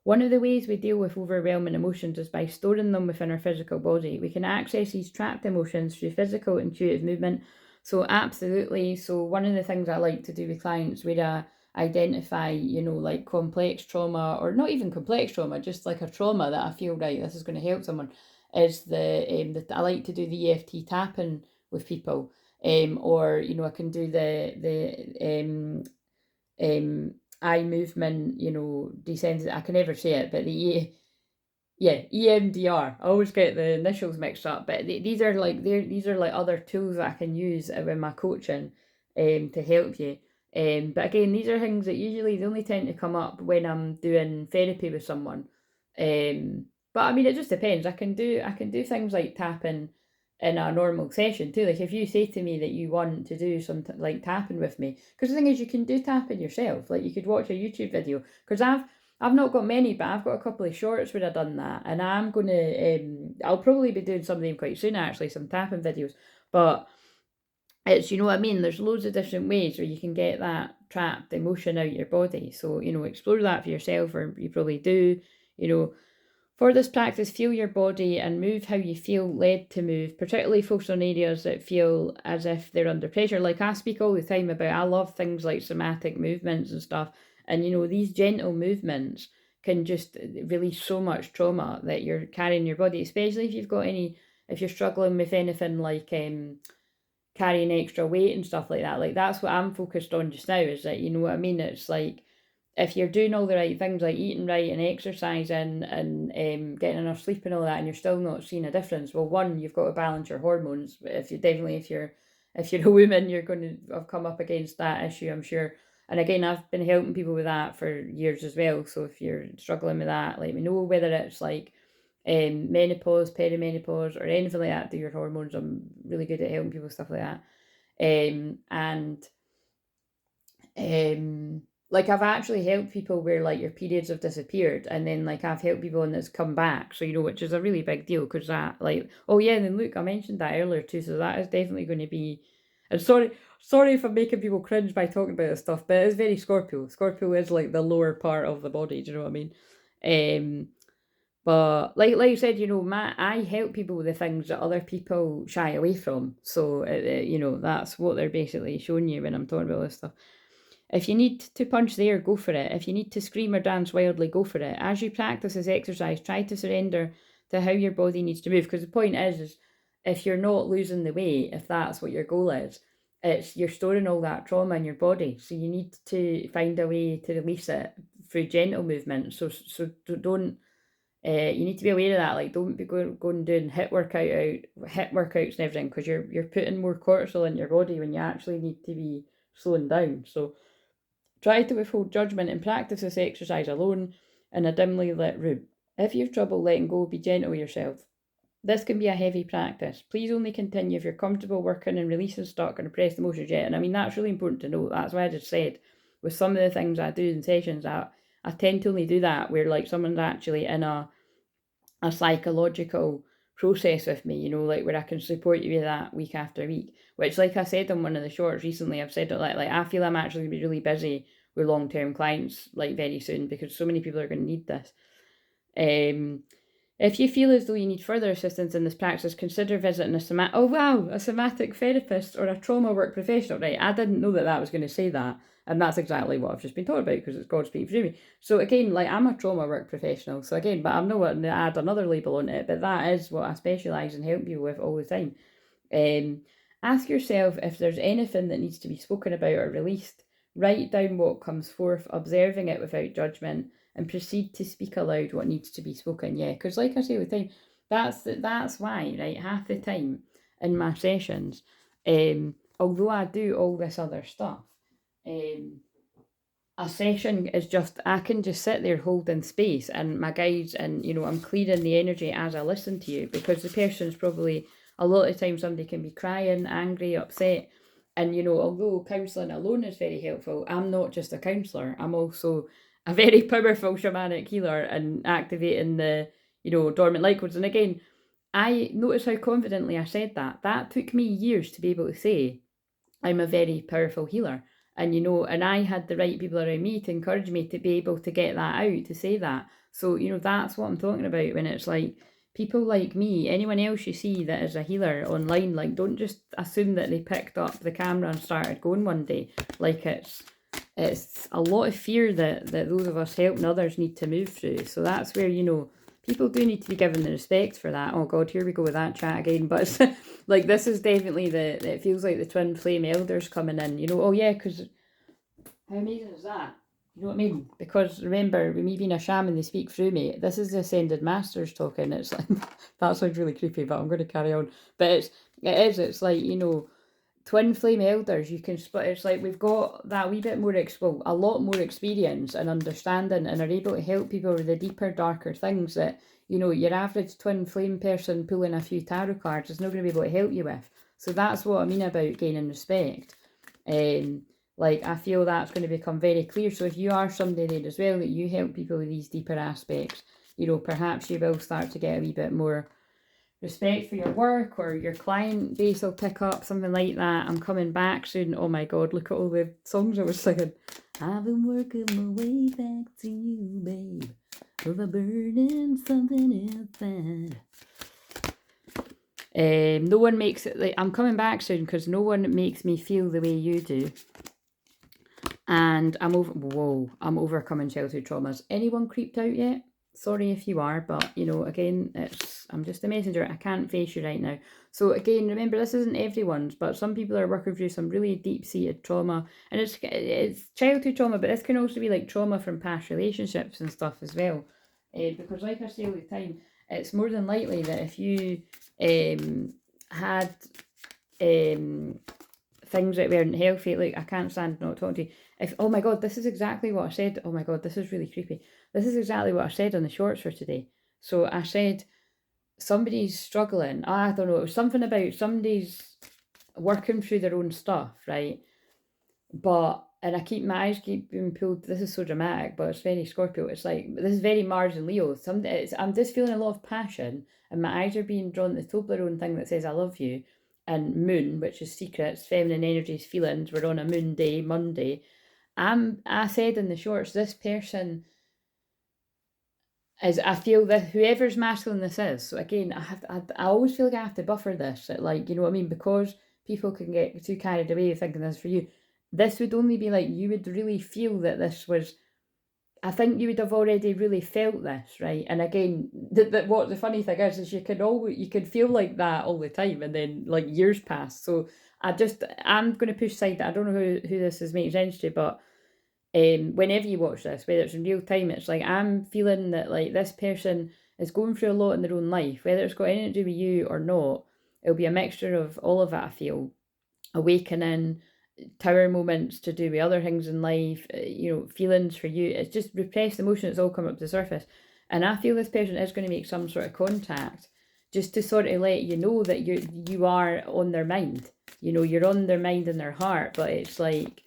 one of the ways we deal with overwhelming emotions is by storing them within our physical body. We can access these trapped emotions through physical intuitive movement. So, absolutely. So, one of the things I like to do with clients where I identify, like complex trauma, or not even complex trauma, just like a trauma that I feel, right, this is going to help someone, is I like to do the EFT tapping with people. Or, I can do the eye movement, descended. I can never say it, but EMDR. I always get the initials mixed up, but these are like other tools that I can use with my coaching, to help you. But again, these are things that usually they only tend to come up when I'm doing therapy with someone. But I mean, it just depends. I can do things like tapping in a normal session too. Like if you say to me that you want to do some like tapping with me, because the thing is, you can do tapping yourself. Like you could watch a YouTube video. Because I've not got many, but I've got a couple of shorts where I've done that, and I'm gonna I'll probably be doing some of them quite soon actually, some tapping videos. But it's, what I mean, there's loads of different ways where you can get that trapped emotion out your body. So, explore that for yourself, or you probably do. you know for this practice, feel your body and move how you feel led to move, particularly focus on areas that feel as if they're under pressure. Like I speak all the time about, I love things like somatic movements and stuff. And, these gentle movements can just release so much trauma that you're carrying in your body, especially if you're struggling with anything like carrying extra weight and stuff like that. Like that's what I'm focused on just now, is that, what I mean? It's like, if you're doing all the right things like eating right and exercising and getting enough sleep and all that, and you're still not seeing a difference, well, one, you've got to balance your hormones. If you're a woman, you're going to have come up against that issue, I'm sure. And again, I've been helping people with that for years as well. So if you're struggling with that, let me know, whether it's like menopause, perimenopause, or anything like that, do your hormones. I'm really good at helping people with stuff like that. And like I've actually helped people where like your periods have disappeared, and then like I've helped people and it's come back. So which is a really big deal, because that, like, oh yeah, and then look, I mentioned that earlier too, so that is definitely going to be. And sorry if I'm making people cringe by talking about this stuff, but it's very Scorpio. Scorpio is like the lower part of the body. Do you know what I mean? But like you said, I help people with the things that other people shy away from. So that's what they're basically showing you when I'm talking about this stuff. If you need to punch the air, go for it. If you need to scream or dance wildly, go for it. As you practice this exercise, try to surrender to how your body needs to move. Because the point is if you're not losing the weight, if that's what your goal is, you're storing all that trauma in your body. So you need to find a way to release it through gentle movement. So don't. You need to be aware of that. Like, don't be going and doing hit workouts and everything, because you're putting more cortisol in your body when you actually need to be slowing down. So try to withhold judgment and practice this exercise alone in a dimly lit room. If you have trouble letting go, be gentle with yourself. This can be a heavy practice. Please only continue if you're comfortable working and releasing stuck and repressed emotions yet. And I mean, that's really important to know. That's why I just said, with some of the things I do in sessions, I tend to only do that where like someone's actually in a psychological process with me, like where I can support you with that week after week. Which, like I said on one of the shorts recently, I've said it like I feel I'm actually going to be really busy with long-term clients like very soon, because so many people are going to need this. If you feel as though you need further assistance in this practice, consider visiting a somatic therapist or a trauma work professional. Right, I didn't know that was going to say that, and that's exactly what I've just been talking about, because it's God speaking through me. So again, like, I'm a trauma work professional, so again, but I'm not wanting to add another label on it, but that is what I specialise in helping people with all the time. Ask yourself if there's anything that needs to be spoken about or released Write down what comes forth, observing it without judgment, and proceed to speak aloud what needs to be spoken. Yeah, because like I say all the time, that's why, right? Half the time in my sessions, although I do all this other stuff, um, a session is just, I can just sit there holding space and my guides, and I'm clearing the energy as I listen to you, because the person's probably, a lot of times somebody can be crying, angry, upset, and although counselling alone is very helpful, I'm not just a counsellor, I'm also a very powerful shamanic healer and activating the dormant light codes. And again, I notice how confidently I said that took me years to be able to say I'm a very powerful healer. And and I had the right people around me to encourage me to be able to get that out, to say that. So, that's what I'm talking about when it's like people like me, anyone else you see that is a healer online, like don't just assume that they picked up the camera and started going one day. Like it's a lot of fear that those of us helping others need to move through. So that's where, people do need to be given the respect for that. Oh God, here we go with that chat again. But like this is definitely it feels like the twin flame elders coming in, oh yeah, because how amazing is that? You know what I mean? Because remember, with me being a shaman, they speak through me. This is the ascended masters talking. It's like, that sounds really creepy, but I'm going to carry on. But it's like, twin flame elders, you can split. It's like we've got that wee bit more, a lot more experience and understanding, and are able to help people with the deeper, darker things that your average twin flame person pulling a few tarot cards is not going to be able to help you with. So that's what I mean about gaining respect. Like I feel that's going to become very clear. So if you are somebody there as well that you help people with these deeper aspects, perhaps you will start to get a wee bit more respect for your work, or your client base will pick up, something like that. I'm coming back soon. Oh my God, look at all the songs I was singing. I've been working my way back to you, babe, with a burning something inside. No one makes it, like, I'm coming back soon because no one makes me feel the way you do. And I'm overcoming childhood traumas. Anyone creeped out yet? Sorry if you are, but again, I'm just a messenger. I can't face you right now. So again, remember, this isn't everyone's, but some people are working through some really deep-seated trauma, and it's childhood trauma, but this can also be like trauma from past relationships and stuff as well. Because like I say all the time, it's more than likely that if you had things that weren't healthy, like I can't stand not talking to you. Oh my God, this is exactly what I said. Oh my God, this is really creepy. This is exactly what I said on the shorts for today. So I said, somebody's struggling. I don't know, it was something about somebody's working through their own stuff, right? And my eyes keep being pulled. This is so dramatic, but it's very Scorpio. It's like, this is very Mars and Leo. I'm just feeling a lot of passion, and my eyes are being drawn to the Toblerone thing that says I love you, and moon, which is secrets, feminine energies, feelings. We're on a moon day, Monday. I said in the shorts, this person is, I feel that whoever's masculine this is. So again, I always feel like I have to buffer this. Like, you know what I mean? Because people can get too carried away thinking this for you. This would only be like, you would really feel that this was, I think you would have already really felt this, right? And again, what the funny thing is you can feel like that all the time, and then like years pass. So I'm going to push aside that I don't know who this is making sense to, but whenever you watch this, whether it's in real time, it's like I'm feeling that like this person is going through a lot in their own life, whether it's got anything to do with you or not. It'll be a mixture of all of it. I feel awakening, tower moments to do with other things in life, feelings for you. It's just repressed emotions all come up to the surface. And I feel this person is going to make some sort of contact just to sort of let you know that you are on their mind. You're on their mind and their heart, but it's like,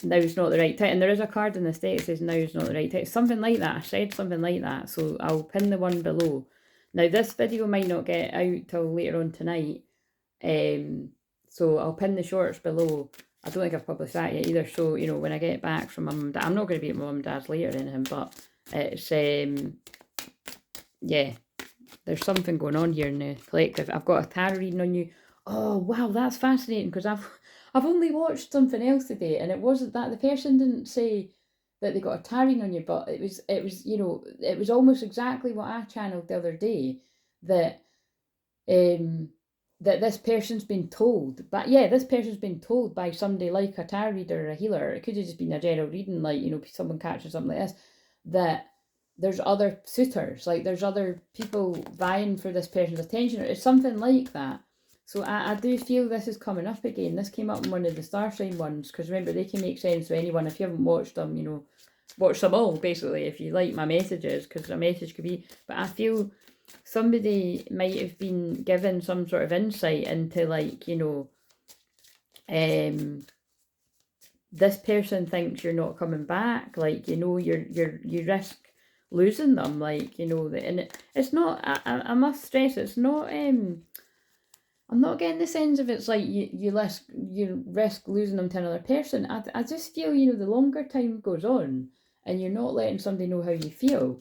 now's not the right time. And there is a card in this deck that says now's not the right time. Something like that. I said something like that. So I'll pin the one below. Now this video might not get out till later on tonight. So I'll pin the shorts below. I don't think I've published that yet either. So, when I get back from mum and dad, I'm not going to be at mum and dad's later or anything, but it's, yeah, there's something going on here in the collective. I've got a tarot reading on you. Oh, wow, that's fascinating, because I've only watched something else today, and it wasn't that. The person didn't say that they got a tarot reading on you, but it was, it was almost exactly what I channeled the other day, that, that this person's been told, but yeah, this person's been told by somebody like a tarot reader or a healer. It could have just been a general reading, like, you know, someone catches something like this, that there's other suitors, like there's other people vying for this person's attention, or it's something like that. So I do feel this is coming up again. This came up in one of the star sign ones, because remember, they can make sense to anyone. If you haven't watched them, you know, watch them all, basically, if you like my messages, because a message could be, but I feel somebody might have been given some sort of insight into, like, you know, this person thinks you're not coming back, like, you know, you risk losing them, like, you know, and it's not, I must stress, it's not, I'm not getting the sense of it's like you risk losing them to another person. I just feel, you know, the longer time goes on and you're not letting somebody know how you feel,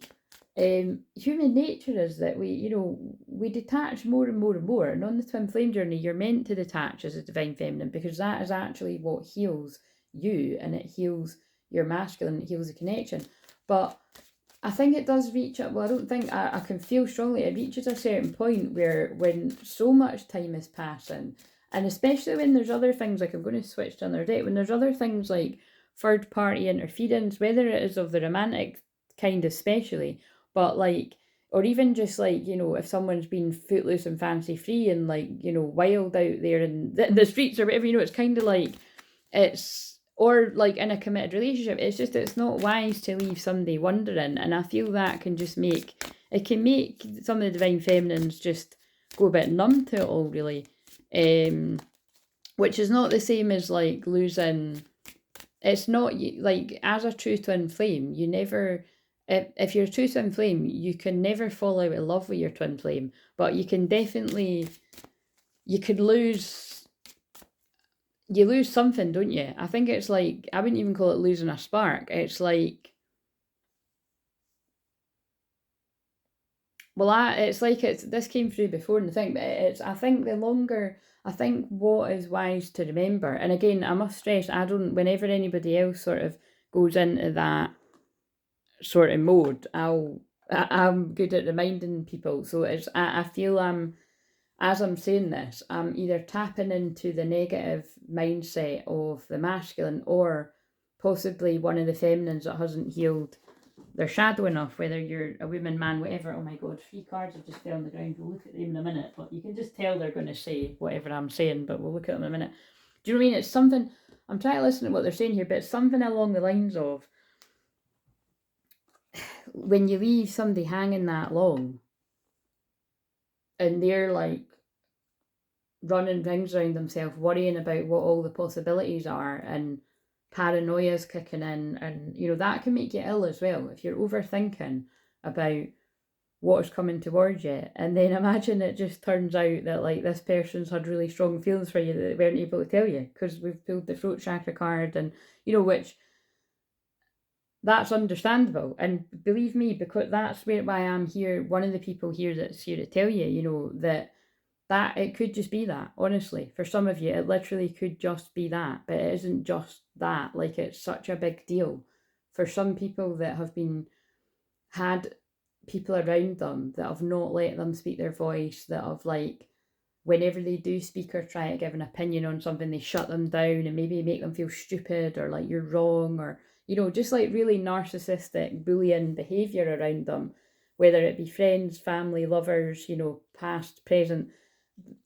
human nature is that we, you know, we detach more and more and more. And on the twin flame journey, you're meant to detach as a divine feminine, because that is actually what heals you, and it heals your masculine, it heals the connection. But I think it does reach up. Well, I don't think I can feel strongly. It reaches a certain point where, when so much time is passing, and especially when there's other things, like I'm going to switch to another date, when there's other things like third party interference, whether it is of the romantic kind, especially, but like, or even just like, you know, if someone's been footloose and fancy free and, like, you know, wild out there in the streets or whatever, you know, it's kind of like, it's, or like in a committed relationship, it's just, it's not wise to leave somebody wondering. And I feel that can just make, it can make some of the divine feminines just go a bit numb to it all, really. Which is not the same as like losing, it's not like, as a true twin flame, you never, if you're a true twin flame, you can never fall out of love with your twin flame, but you can definitely, you could lose, you lose something, don't you? I think it's like, I wouldn't even call it losing a spark. It's like, well, it's like, it's, this came through before in the thing, but it's, I think the longer, I think what is wise to remember, and again, I must stress, I don't, whenever anybody else sort of goes into that sort of mode, I'm good at reminding people. So it's, I feel as I'm saying this, I'm either tapping into the negative mindset of the masculine, or possibly one of the feminines that hasn't healed their shadow enough, whether you're a woman, man, whatever. Oh my god, 3 cards have just fell on the ground. We'll look at them in a minute, but you can just tell they're going to say whatever I'm saying, but we'll look at them in a minute. Do you know what I mean? It's something, I'm trying to listen to what they're saying here, but it's something along the lines of, when you leave somebody hanging that long and they're like running rings around themselves, worrying about what all the possibilities are, and paranoia's kicking in, and you know, that can make you ill as well if you're overthinking about what is coming towards you. And then imagine it just turns out that, like, this person's had really strong feelings for you that they weren't able to tell you, because we've pulled the throat chakra card, and you know, which, that's understandable. And believe me, because that's why I'm here, one of the people here that's here to tell you, you know, that it could just be that. Honestly, for some of you, it literally could just be that, but it isn't just that. Like, it's such a big deal for some people that have been, had people around them that have not let them speak their voice, that have, like, whenever they do speak or try to give an opinion on something, they shut them down and maybe make them feel stupid, or like you're wrong, or, you know, just like really narcissistic bullying behavior around them, whether it be friends, family, lovers, you know, past, present.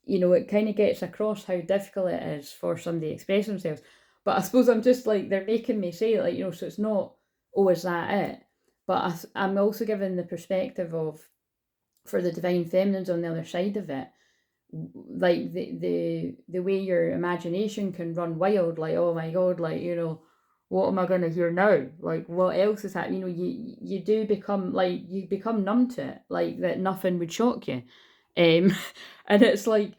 You know, it kind of gets across how difficult it is for somebody to express themselves. But I suppose I'm just like, they're making me say, like, you know, so it's not, oh, is that it? But I'm also given the perspective of, for the divine feminines on the other side of it, like the way your imagination can run wild, like, oh my god, like, you know, what am I going to hear now, like, what else is happening, you know, you do become, like, you become numb to it, like, that nothing would shock you. And it's like,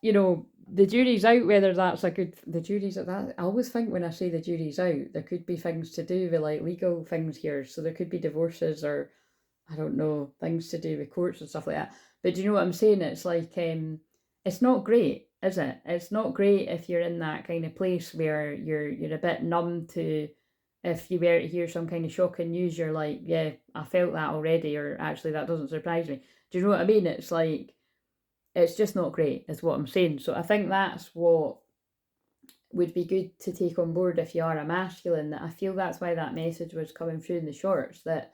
you know, the jury's out whether that's a good, the jury's at that, I always think when I say the jury's out, there could be things to do with, like, legal things here, so there could be divorces, or I don't know, things to do with courts and stuff like that. But do you know what I'm saying? It's like, it's not great, is it? It's not great if you're in that kind of place where you're a bit numb to, if you were to hear some kind of shocking news, you're like, yeah, I felt that already, or actually that doesn't surprise me. Do you know what I mean? It's like, it's just not great, is what I'm saying. So I think that's what would be good to take on board if you are a masculine. That I feel that's why that message was coming through in the shorts, that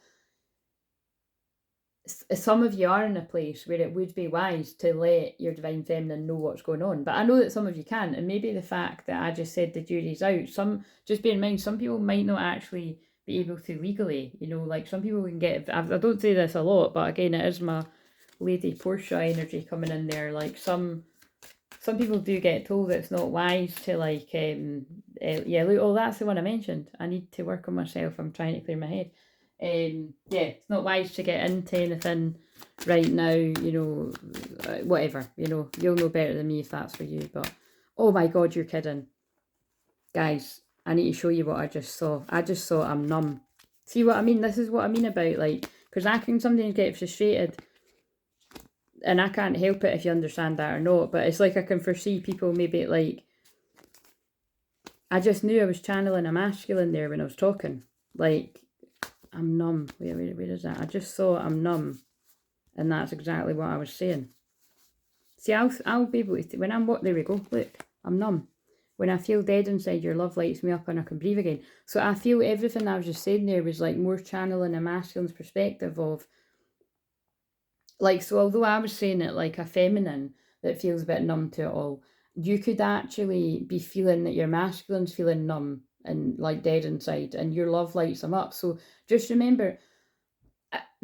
some of you are in a place where it would be wise to let your divine feminine know what's going on. But I know that some of you can't, and maybe the fact that I just said the jury's out, just bear in mind, some people might not actually be able to legally, like some people can get, I don't say this a lot, but again, it is my Lady Portia energy coming in there. Like some people do get told it's not wise to look, oh, that's the one I mentioned. I need to work on myself. I'm trying to clear my head. It's not wise to get into anything right now, whatever, you'll know better than me if that's for you. But oh my God, you're kidding. Guys, I need to show you what I just saw. I'm numb. See what I mean? This is what I mean about, because I can sometimes get frustrated, and I can't help it if you understand that or not, but it's like I can foresee people maybe I just knew I was channeling a masculine there when I was talking. I'm numb. Where is that? I just saw I'm numb. And that's exactly what I was saying. See, I'll be able to, when I'm, there we go, look, I'm numb. When I feel dead inside, your love lights me up and I can breathe again. So I feel everything I was just saying there was more channeling a masculine's perspective of, so although I was saying it like a feminine that feels a bit numb to it all, you could actually be feeling that your masculine's feeling numb and dead inside, and your love lights them up. So just remember,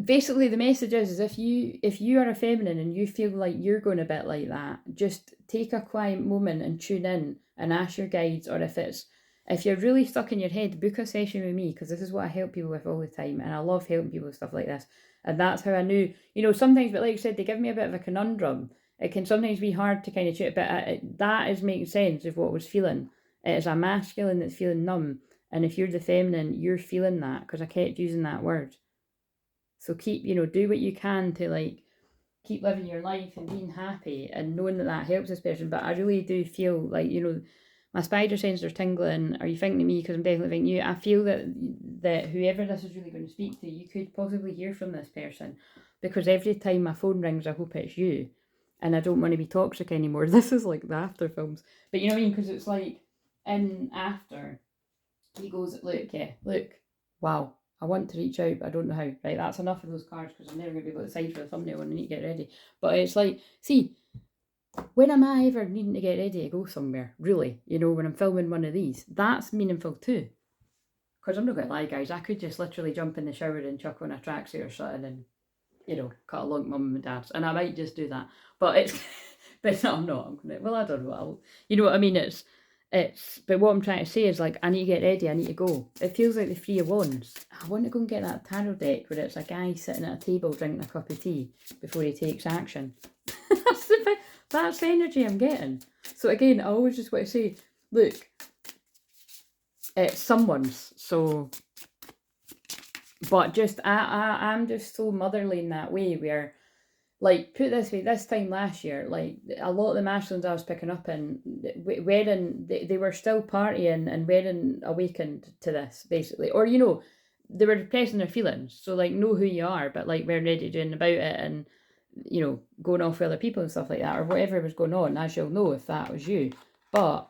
basically the message is if you are a feminine and you feel like you're going a bit like that, just take a quiet moment and tune in and ask your guides, or if you're really stuck in your head, book a session with me, because this is what I help people with all the time, and I love helping people with stuff like this. And that's how I knew, sometimes, but like I said, they give me a bit of a conundrum. It can sometimes be hard to kind of shoot, but that is making sense of what I was feeling. It is a masculine that's feeling numb. And if you're the feminine, you're feeling that, because I kept using that word. So keep, do what you can to keep living your life and being happy and knowing that helps this person. But I really do feel my spider senses are tingling. Are you thinking of me? Because I'm definitely thinking you. I feel that whoever this is really going to speak to, you could possibly hear from this person, because every time my phone rings, I hope it's you. And I don't want to be toxic anymore. This is like the after films. But you know what I mean? Because it's in after, he goes, look, wow, I want to reach out, but I don't know how. Right, that's enough of those cards, because I'm never going to be able to decide for the thumbnail when I need to get ready. But it's see, when am I ever needing to get ready to go somewhere, really? When I'm filming one of these, that's meaningful too. Because I'm not going to lie, guys, I could just literally jump in the shower and chuck on a tracksuit or something and, cut along mum and dad's. And I might just do that. But it's, but no, I'm not. I'm gonna, well, I don't know. You know what I mean? But what I'm trying to say is I need to get ready. I need to go. It feels like the Three of Wands. I want to go and get that tarot deck where it's a guy sitting at a table drinking a cup of tea before he takes action. That's the energy I'm getting. So again, I always just want to say, look, it's someone's. So, but just I'm just so motherly in that way where, put it this way, this time last year, a lot of the masculines I was picking up in, they were still partying and weren't awakened to this, basically. Or, they were repressing their feelings. So, know who you are, but, weren't ready to do anything about it and, going off with other people and stuff like that, or whatever was going on, as you'll know if that was you. But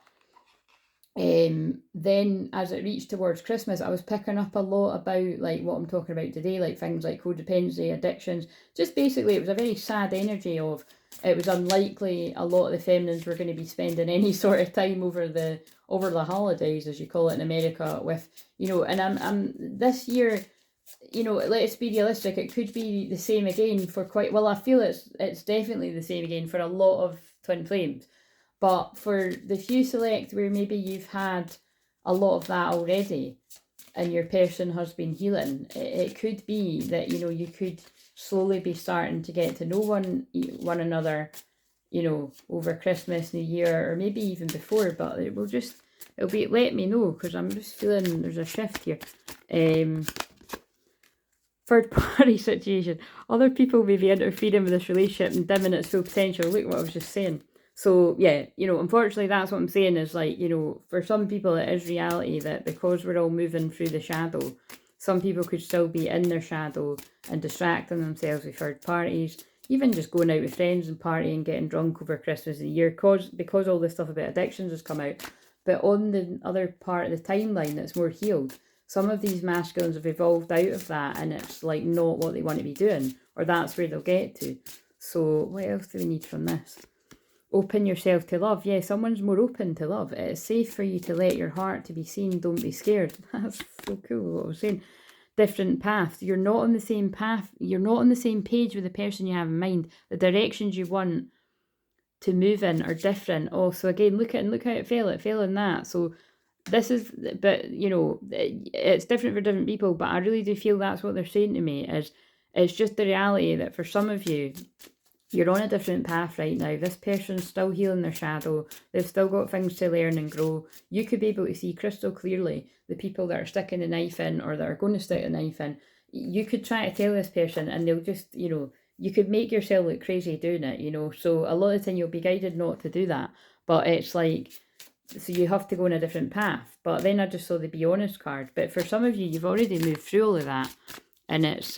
then as it reached towards Christmas, I was picking up a lot about what I'm talking about today, things like codependency, addictions. Just basically, it was a very sad energy of, it was unlikely a lot of the feminines were going to be spending any sort of time over the holidays, as you call it in America, with, and I'm this year, let's be realistic, it could be the same again for I feel it's definitely the same again for a lot of twin flames. But for the few select where maybe you've had a lot of that already and your person has been healing, it could be that, you could slowly be starting to get to know one another, over Christmas, New Year, or maybe even before. But it'll be, let me know, because I'm just feeling there's a shift here. Third party situation. Other people may be interfering with this relationship and dimming its full potential. Look what I was just saying. So, yeah, unfortunately, that's what I'm saying is, for some people, it is reality that because we're all moving through the shadow, some people could still be in their shadow and distracting themselves with third parties, even just going out with friends and partying, getting drunk over Christmas and New Year, because all this stuff about addictions has come out. But on the other part of the timeline that's more healed, some of these masculines have evolved out of that, and it's like not what they want to be doing, or that's where they'll get to. So what else do we need from this? Open yourself to love. Yeah, someone's more open to love. It's safe for you to let your heart to be seen. Don't be scared. That's so cool what I was saying. Different paths. You're not on the same path. You're not on the same page with the person you have in mind. The directions you want to move in are different. Oh, so again, look how it fell. It fell in that. So this is, but you know, it's different for different people. But I really do feel that's what they're saying to me. Is it's just the reality that for some of you, you're on a different path right now. This person's still healing their shadow. They've still got things to learn and grow. You could be able to see crystal clearly the people that are sticking the knife in, or that are going to stick the knife in. You could try to tell this person and they'll just, you know, you could make yourself look crazy doing it, you know. So a lot of the time you'll be guided not to do that. But it's like, so you have to go on a different path. But then I just saw the be honest card. But for some of you, you've already moved through all of that. And it's...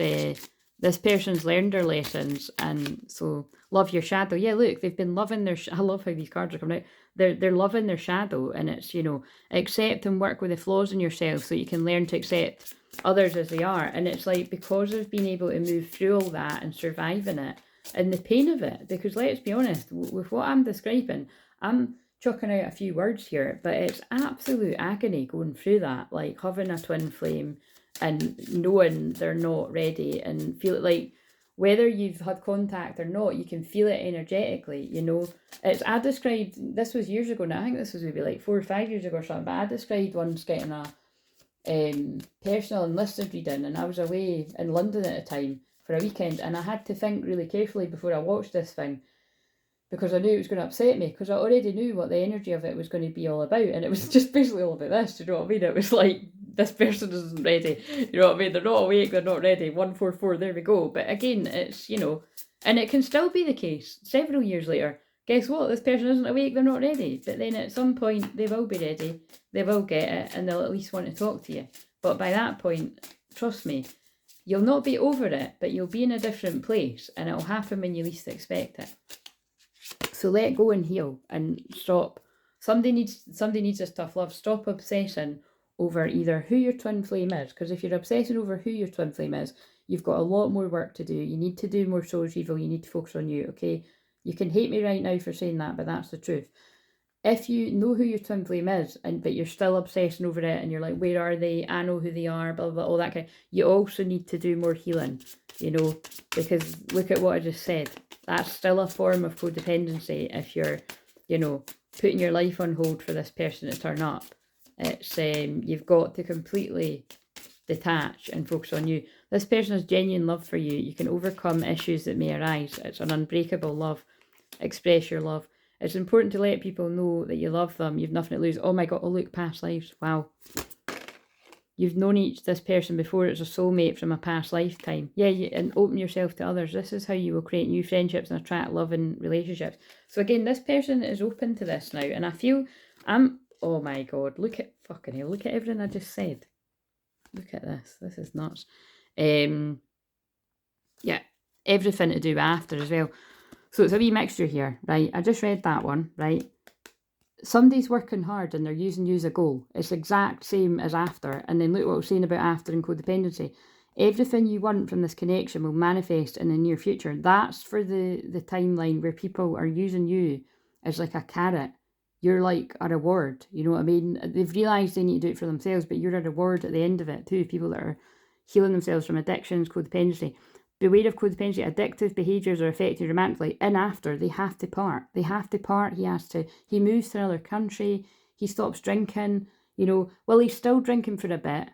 this person's learned their lessons, and so love your shadow. Yeah, look, they've been loving their... I love how these cards are coming out. They're loving their shadow, and it's, you know, accept and work with the flaws in yourself so you can learn to accept others as they are. And it's like, because of being able to move through all that and surviving it and the pain of it, because let's be honest, with what I'm describing, I'm chucking out a few words here, but it's absolute agony going through that, like having a twin flame and knowing they're not ready, and feel it, like whether you've had contact or not, you can feel it energetically, you know. It's, I described, this was years ago now, I think this was maybe like 4 or 5 years ago or something, but I described once getting a personal enlisted reading, and I was away in London at the time for a weekend, and I had to think really carefully before I watched this thing, because I knew it was going to upset me, because I already knew what the energy of it was going to be all about, and it was just basically all about this, you know what I mean? It was like, this person isn't ready, you know what I mean? They're not awake, they're not ready, 144, there we go. But again, it's, you know, and it can still be the case several years later. Guess what? This person isn't awake, they're not ready. But then at some point, they will be ready, they will get it, and they'll at least want to talk to you. But by that point, trust me, you'll not be over it, but you'll be in a different place, and it'll happen when you least expect it. So let go and heal, and stop. Somebody needs this tough love. Stop obsessing over either who your twin flame is, because if you're obsessing over who your twin flame is, you've got a lot more work to do. You need to do more soul retrieval. You need to focus on you, okay? You can hate me right now for saying that, but that's the truth. If you know who your twin flame is, but you're still obsessing over it, and you're like, where are they? I know who they are, blah, blah, all that kind of, you also need to do more healing, you know, because look at what I just said. That's still a form of codependency if you're, you know, putting your life on hold for this person to turn up. It's you've got to completely detach and focus on you. This person has genuine love for you. You can overcome issues that may arise. It's an unbreakable love. Express your love. It's important to let people know that you love them. You've nothing to lose. Oh my God, oh look, past lives. Wow. You've known this person before. It's a soulmate from a past lifetime. Yeah, and open yourself to others. This is how you will create new friendships and attract loving relationships. So again, this person is open to this now. And I feel oh my God, look at fucking hell. Look at everything I just said. Look at this. This is nuts. Yeah, everything to do after as well. So it's a wee mixture here, right? I just read that one, right? Somebody's working hard and they're using you as a goal. It's the exact same as after. And then look what I was saying about after and codependency. Everything you want from this connection will manifest in the near future. That's for the timeline where people are using you as like a carrot. You're like a reward, you know what I mean? They've realised they need to do it for themselves, but you're a reward at the end of it too. People that are healing themselves from addictions, codependency. Beware of codependency. Addictive behaviours are affected romantically. In after, they have to part. They have to part. He moves to another country. He stops drinking, you know. Well, he's still drinking for a bit.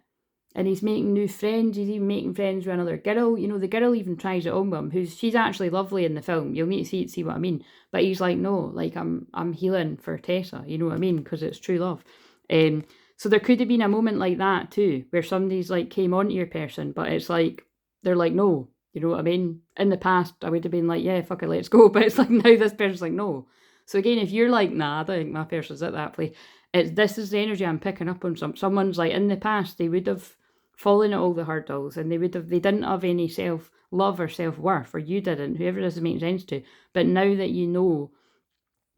And he's making new friends. He's even making friends with another girl. You know, the girl even tries it on with him. She's actually lovely in the film. You'll need to see what I mean. But he's like, no, like I'm healing for Tessa. You know what I mean? Because it's true love. So there could have been a moment like that too, where somebody's like came onto your person, but it's like they're like, no. You know what I mean? In the past, I would have been like, yeah, fuck it, let's go. But it's like now this person's like, no. So again, if you're like, nah, I don't think my person's at that place. This is the energy I'm picking up on. Someone's like, in the past, they would have fallen at all the hurdles, and they didn't have any self-love or self-worth, or you didn't, whoever doesn't make sense to. But now that you know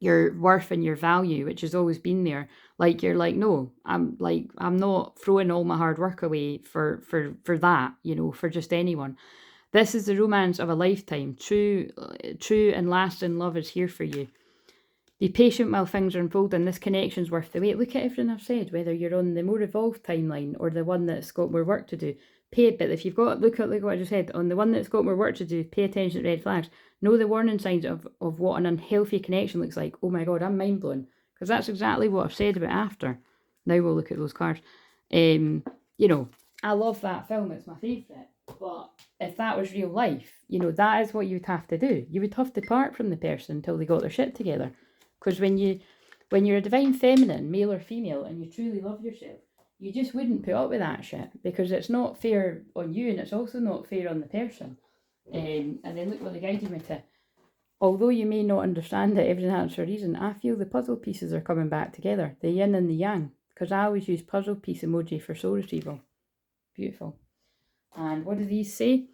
your worth and your value, which has always been there, like, you're like, no, I'm not throwing all my hard work away for that, for just anyone. This is the romance of a lifetime. True and lasting love is here for you. Be patient while things are unfolding. This connection's worth the wait. Look at everything I've said, whether you're on the more evolved timeline or the one that's got more work to do. But if you've got, look at what I just said, on the one that's got more work to do, pay attention to red flags. Know the warning signs of what an unhealthy connection looks like. Oh my God, I'm mind blown. Because that's exactly what I've said about after. Now we'll look at those cards. I love that film. It's my favourite. But if that was real life, that is what you'd have to do. You would have to part from the person until they got their shit together. Because when you're a divine feminine, male or female, and you truly love yourself, you just wouldn't put up with that shit, because it's not fair on you, and it's also not fair on the person. And then look what they guided me to. Although you may not understand it, everything happens for a reason. I feel the puzzle pieces are coming back together, the yin and the yang, because I always use puzzle piece emoji for soul retrieval. Beautiful. And what do these say?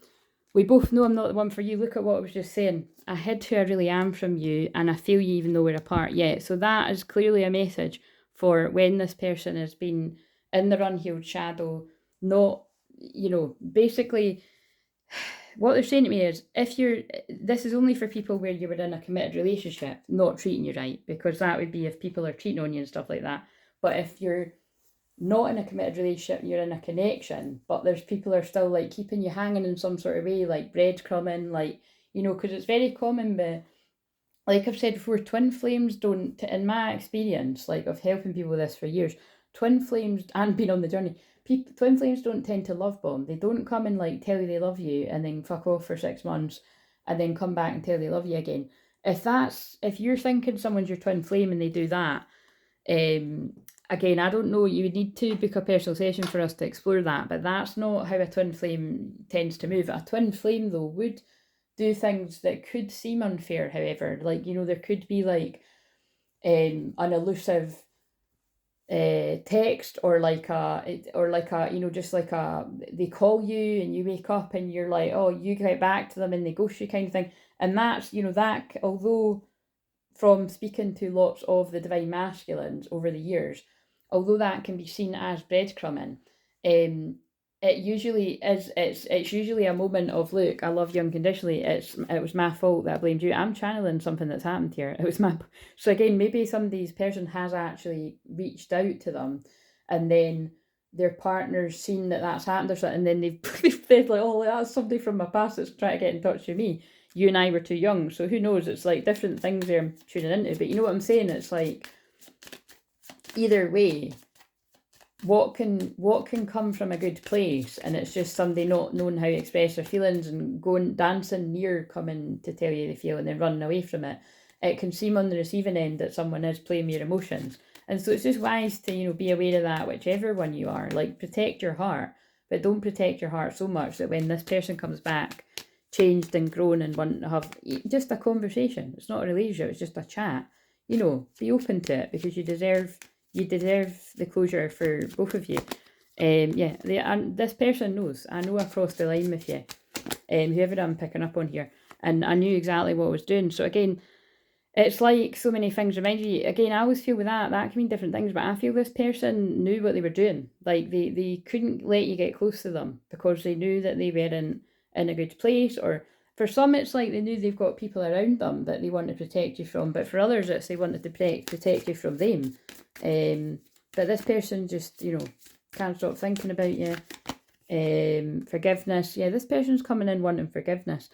We both know I'm not the one for you. Look at what I was just saying. I hid who I really am from you, and I feel you even though we're apart. Yeah, so that is clearly a message for when this person has been in their unhealed shadow, not, basically what they're saying to me is, this is only for people where you were in a committed relationship, not treating you right, because that would be if people are cheating on you and stuff like that. But if you're not in a committed relationship, you're in a connection, but there's people are still like keeping you hanging in some sort of way, like breadcrumbing, like, because it's very common, but like I've said before, twin flames don't, in my experience, like of helping people with this for years, twin flames and being on the journey, twin flames don't tend to love bomb. They don't come and like tell you they love you and then fuck off for 6 months and then come back and tell they love you again. If you're thinking someone's your twin flame and they do that, again, I don't know, you would need to book a personal session for us to explore that, but that's not how a twin flame tends to move. A twin flame, though, would do things that could seem unfair, however. Like, there could be like an elusive text, or like a just like they call you and you wake up and you're like, oh, you get back to them and they ghost you kind of thing. And that's, that, although from speaking to lots of the divine masculines over the years, although that can be seen as breadcrumbing, it usually is. It's usually a moment of, look, I love you unconditionally. It was my fault that I blamed you. I'm channeling something that's happened here. It was my. So again, maybe somebody's person has actually reached out to them, and then their partner's seen that that's happened or something, and then they've said like, oh, that's somebody from my past that's trying to get in touch with me. You and I were too young, so who knows? It's like different things they're tuning into. But you know what I'm saying? It's like, either way, what can come from a good place, and it's just somebody not knowing how to express their feelings and going dancing near coming to tell you they feel and then running away from it. It can seem on the receiving end that someone is playing your emotions, and so it's just wise to be aware of that, whichever one you are. Like, protect your heart, but don't protect your heart so much that when this person comes back changed and grown and want to have just a conversation, it's not a relationship, it's just a chat, be open to it, because you deserve the closure for both of you. And this person knows. I know I crossed the line with you, whoever I'm picking up on here, and I knew exactly what I was doing. So again, it's like so many things remind you. Again, I always feel with that can mean different things, but I feel this person knew what they were doing. Like, they couldn't let you get close to them because they knew that they weren't in a good place. Or for some, it's like they knew they've got people around them that they want to protect you from, but for others, it's they wanted to protect you from them. But this person just, can't stop thinking about you. Forgiveness. Yeah, this person's coming in wanting forgiveness.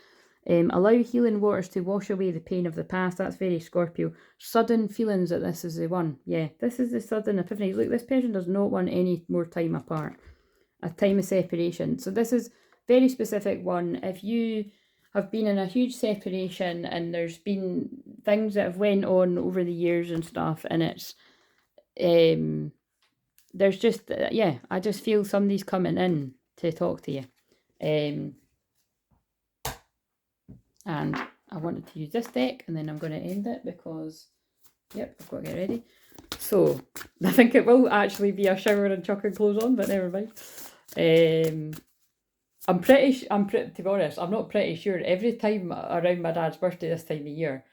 Allow healing waters to wash away the pain of the past. That's very Scorpio. Sudden feelings that this is the one. Yeah, this is the sudden epiphany. Look, this person does not want any more time apart. A time of separation. So this is very specific one. If you have been in a huge separation and there's been things that have went on over the years and stuff, and it's there's just I just feel somebody's coming in to talk to you, and I wanted to use this deck, and then I'm going to end it because I've got to get ready. So I think it will actually be a shower and chucking clothes on, but never mind. To be honest, I'm not pretty sure. Every time around my dad's birthday this time of year,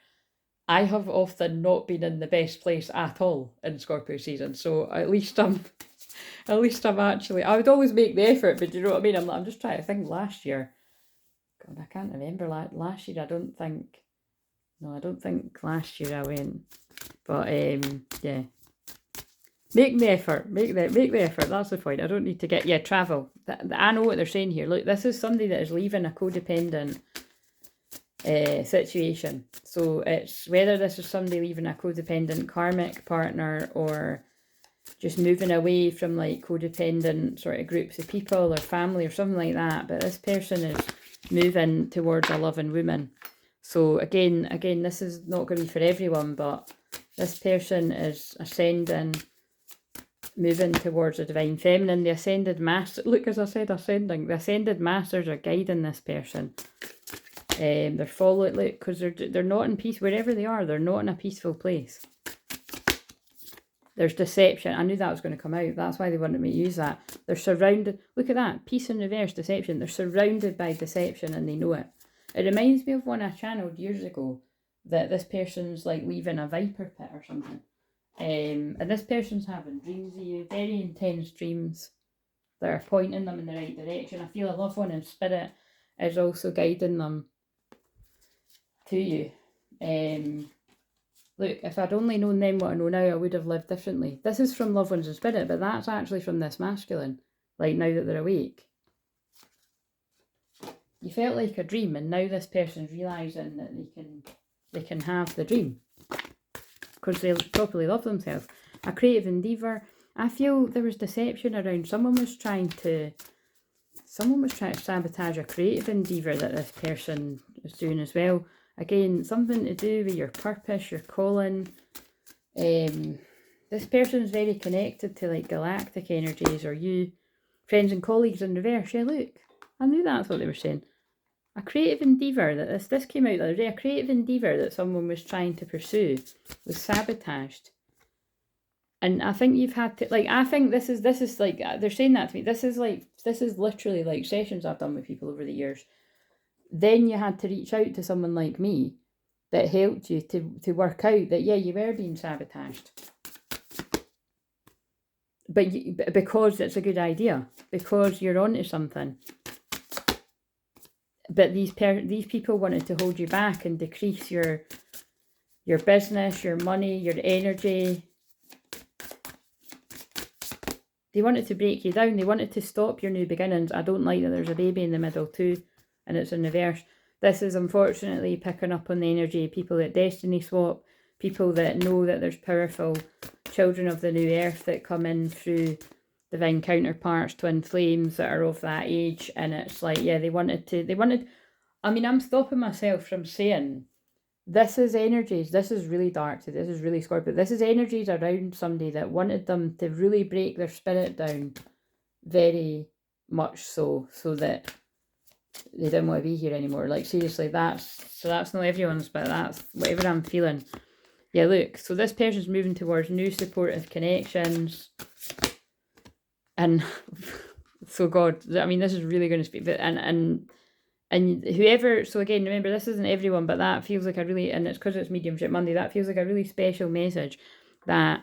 I have often not been in the best place at all in Scorpio season. So at least I'm actually, I would always make the effort, but do you know what I mean? I'm just trying to think last year. God, I can't remember last year. I don't think last year I went. But yeah. Make the effort. Make the effort. That's the point. I don't need to get travel. I know what they're saying here. Look, this is somebody that is leaving a codependent situation. So it's whether this is somebody leaving a codependent karmic partner or just moving away from like codependent sort of groups of people or family or something like that. But this person is moving towards a loving woman. So again, this is not going to be for everyone, but this person is ascending, moving towards a divine feminine. The ascended master, look, as I said, ascending. The ascended masters are guiding this person. They're following, look, because they're not in peace wherever they are. They're not in a peaceful place. There's deception. I knew that was going to come out. That's why they wanted me to use that. They're surrounded. Look at that. Peace in reverse, deception. They're surrounded by deception and they know it. It reminds me of one I channeled years ago that this person's like leaving a viper pit or something. And this person's having dreams of you, very intense dreams that are pointing them in the right direction. I feel a loved one in spirit is also guiding them to you. Look, if I'd only known then what I know now, I would have lived differently. This is from loved ones in spirit, but that's actually from this masculine, like now that they're awake. You felt like a dream, and now this person's realising that they can have the dream because they properly love themselves. A creative endeavour. I feel there was deception around. Someone was trying to sabotage a creative endeavour that this person is doing as well. Again, something to do with your purpose, your calling. This person's very connected to like galactic energies or you. Friends and colleagues in reverse. Yeah, look. I knew that's what they were saying. A creative endeavour that this came out the other day. A creative endeavour that someone was trying to pursue was sabotaged. And I think you've had to, like, I think this is like, they're saying that to me. This is literally like sessions I've done with people over the years. Then you had to reach out to someone like me that helped you to work out that, yeah, you were being sabotaged. But because it's a good idea, because you're onto something. But these people wanted to hold you back and decrease your business, your money, your energy. They wanted to break you down. They wanted to stop your new beginnings. I don't like that there's a baby in the middle too, and it's in reverse. This is unfortunately picking up on the energy of people that destiny swap, people that know that there's powerful children of the new earth that come in through divine counterparts, twin flames that are of that age. And it's like, yeah, I mean, I'm stopping myself from saying this is energies. This is really dark. This is really Scorpio. This is energies around somebody that wanted them to really break their spirit down very much so that they didn't want to be here anymore. Like, seriously, that's not everyone's, but that's whatever I'm feeling. Yeah, look, so this person's moving towards new supportive connections. And so God, I mean, this is really going to speak, but and whoever, so again, remember, this isn't everyone, but that feels like a really, and it's because it's Mediumship Monday, that feels like a really special message that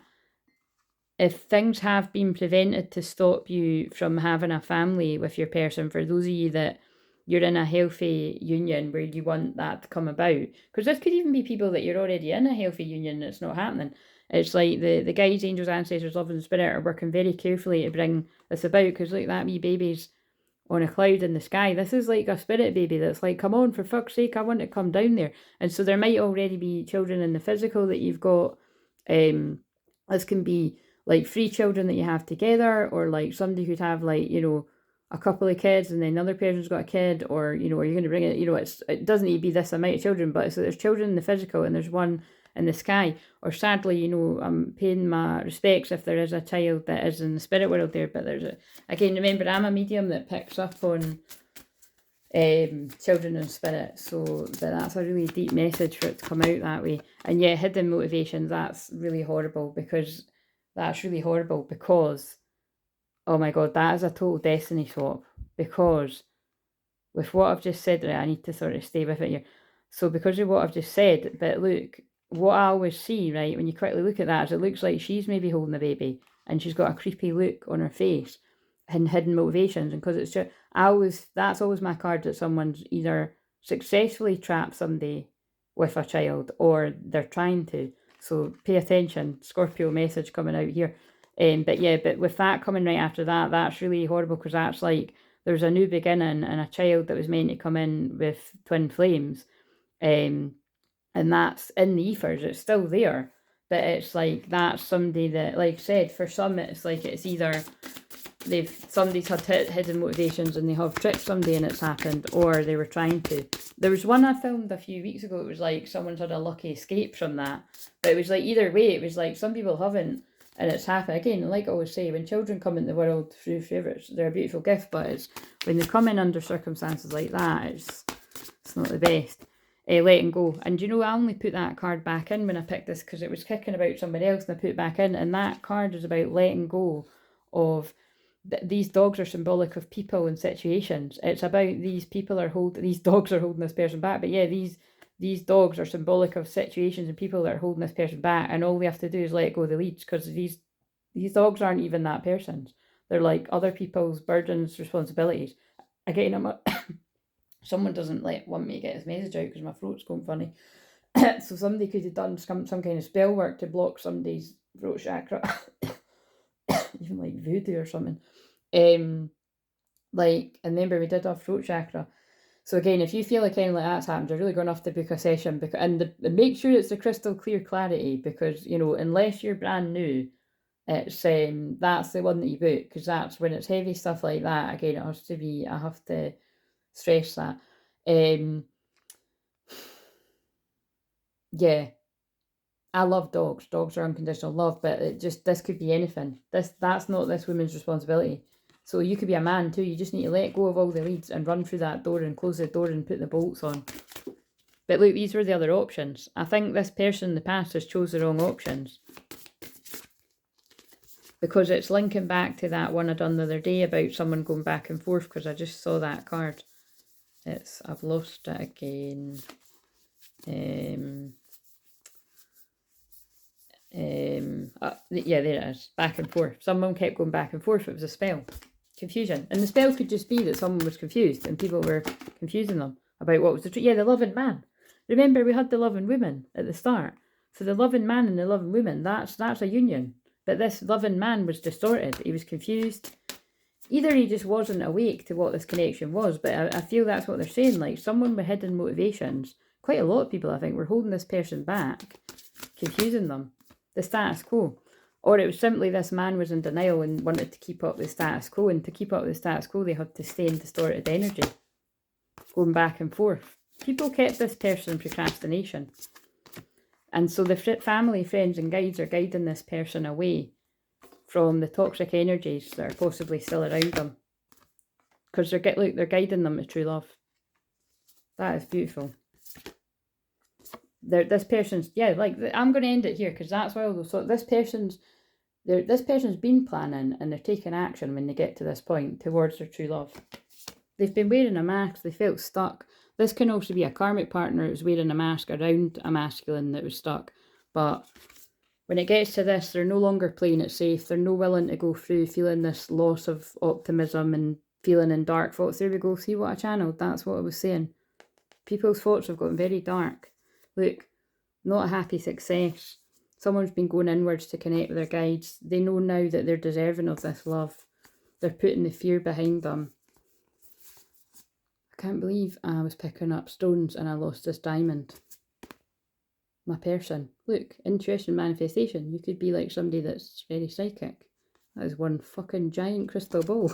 if things have been prevented to stop you from having a family with your person, for those of you that you're in a healthy union where you want that to come about, because this could even be people that you're already in a healthy union and it's not happening. It's like the guides, angels, ancestors, love and spirit are working very carefully to bring this about, because look, that wee baby's on a cloud in the sky. This is like a spirit baby that's like, come on, for fuck's sake, I want to come down there. And so there might already be children in the physical that you've got. This can be like 3 children that you have together, or like somebody who'd have like, you know, a couple of kids and then another person's got a kid, or, you know, are you going to bring it, you know, it doesn't need to be this amount of children, but so there's children in the physical and there's one in the sky. Or sadly, you know, I'm paying my respects if there is a child that is in the spirit world there, but again, remember, I'm a medium that picks up on children in spirit, so that's a really deep message for it to come out that way. And yeah, hidden motivations, that's really horrible, because Oh my god, that is a total destiny swap. Because with what I've just said, right, I need to sort of stay with it here. So because of what I've just said, but look, what I always see, right, when you quickly look at that, is it looks like she's maybe holding the baby and she's got a creepy look on her face and hidden motivations. And because it's just, that's always my card that someone's either successfully trapped somebody with a child or they're trying to. So pay attention, Scorpio message coming out here. But yeah, but with that coming right after that, that's really horrible because that's like, there's a new beginning and a child that was meant to come in with twin flames. And that's in the ethers, it's still there. But it's like, that's somebody that, like I said, for some it's like it's either somebody's had hidden motivations and they have tricked somebody and it's happened, or they were trying to. There was one I filmed a few weeks ago, it was like someone's had a lucky escape from that. But it was like either way, it was like some people haven't, and it's happened. Again, like I always say, when children come into the world through favourites, they're a beautiful gift, but it's when they come in under circumstances like that, it's not the best. Letting go. And you know, I only put that card back in when I picked this because it was kicking about somebody else and I put it back in, and that card is about letting go of these dogs are symbolic of people and situations. It's about these dogs are holding this person back. But yeah, these dogs are symbolic of situations and people that are holding this person back, and all we have to do is let go of the leads, because these dogs aren't even that person's. They're like other people's burdens, responsibilities. Again, someone doesn't want me to get this message out because my throat's going funny. So somebody could have done some kind of spell work to block somebody's throat chakra, even like voodoo or something. And remember we did have throat chakra. So again, if you feel like anything like that's happened, you're really going to have to book a session, and make sure it's the crystal clear clarity, because you know, unless you're brand new, it's that's the one that you book, because that's when it's heavy stuff like that. Again, it has to be. I have to stress that. Yeah, I love dogs. Dogs are unconditional love, but this could be anything. That's not this woman's responsibility. So you could be a man too. You just need to let go of all the leads and run through that door and close the door and put the bolts on. But look, these were the other options. I think this person in the past has chose the wrong options, because it's linking back to that one I done the other day about someone going back and forth, because I just saw that card. I've lost it again. Yeah, there it is. Back and forth. Someone kept going back and forth. It was a spell. Confusion. And the spell could just be that someone was confused and people were confusing them about what was the truth. Yeah, the loving man. Remember, we had the loving woman at the start. So the loving man and the loving woman, that's a union. But this loving man was distorted. He was confused. Either he just wasn't awake to what this connection was, but I feel that's what they're saying. Like, someone with hidden motivations, quite a lot of people, I think, were holding this person back, confusing them. The status quo. Or it was simply this man was in denial and wanted to keep up the status quo, and to keep up the status quo they had to stay in distorted energy, going back and forth. People kept this person in procrastination, and so the family, friends and guides are guiding this person away from the toxic energies that are possibly still around them, because they're guiding them to true love. That is beautiful. This person's, yeah, like, I'm going to end it here because that's wild. So this person's been planning and they're taking action when they get to this point towards their true love. They've been wearing a mask, they felt stuck. This can also be a karmic partner who was wearing a mask around a masculine that was stuck. But when it gets to this, they're no longer playing it safe. They're no willing to go through feeling this loss of optimism and feeling in dark thoughts. There we go. See what I channeled? That's what I was saying. People's thoughts have gotten very dark. Look, not a happy success. Someone's been going inwards to connect with their guides. They know now that they're deserving of this love. They're putting the fear behind them. I can't believe I was picking up stones and I lost this diamond. My person. Look, intuition, manifestation. You could be like somebody that's very psychic. That is one fucking giant crystal ball.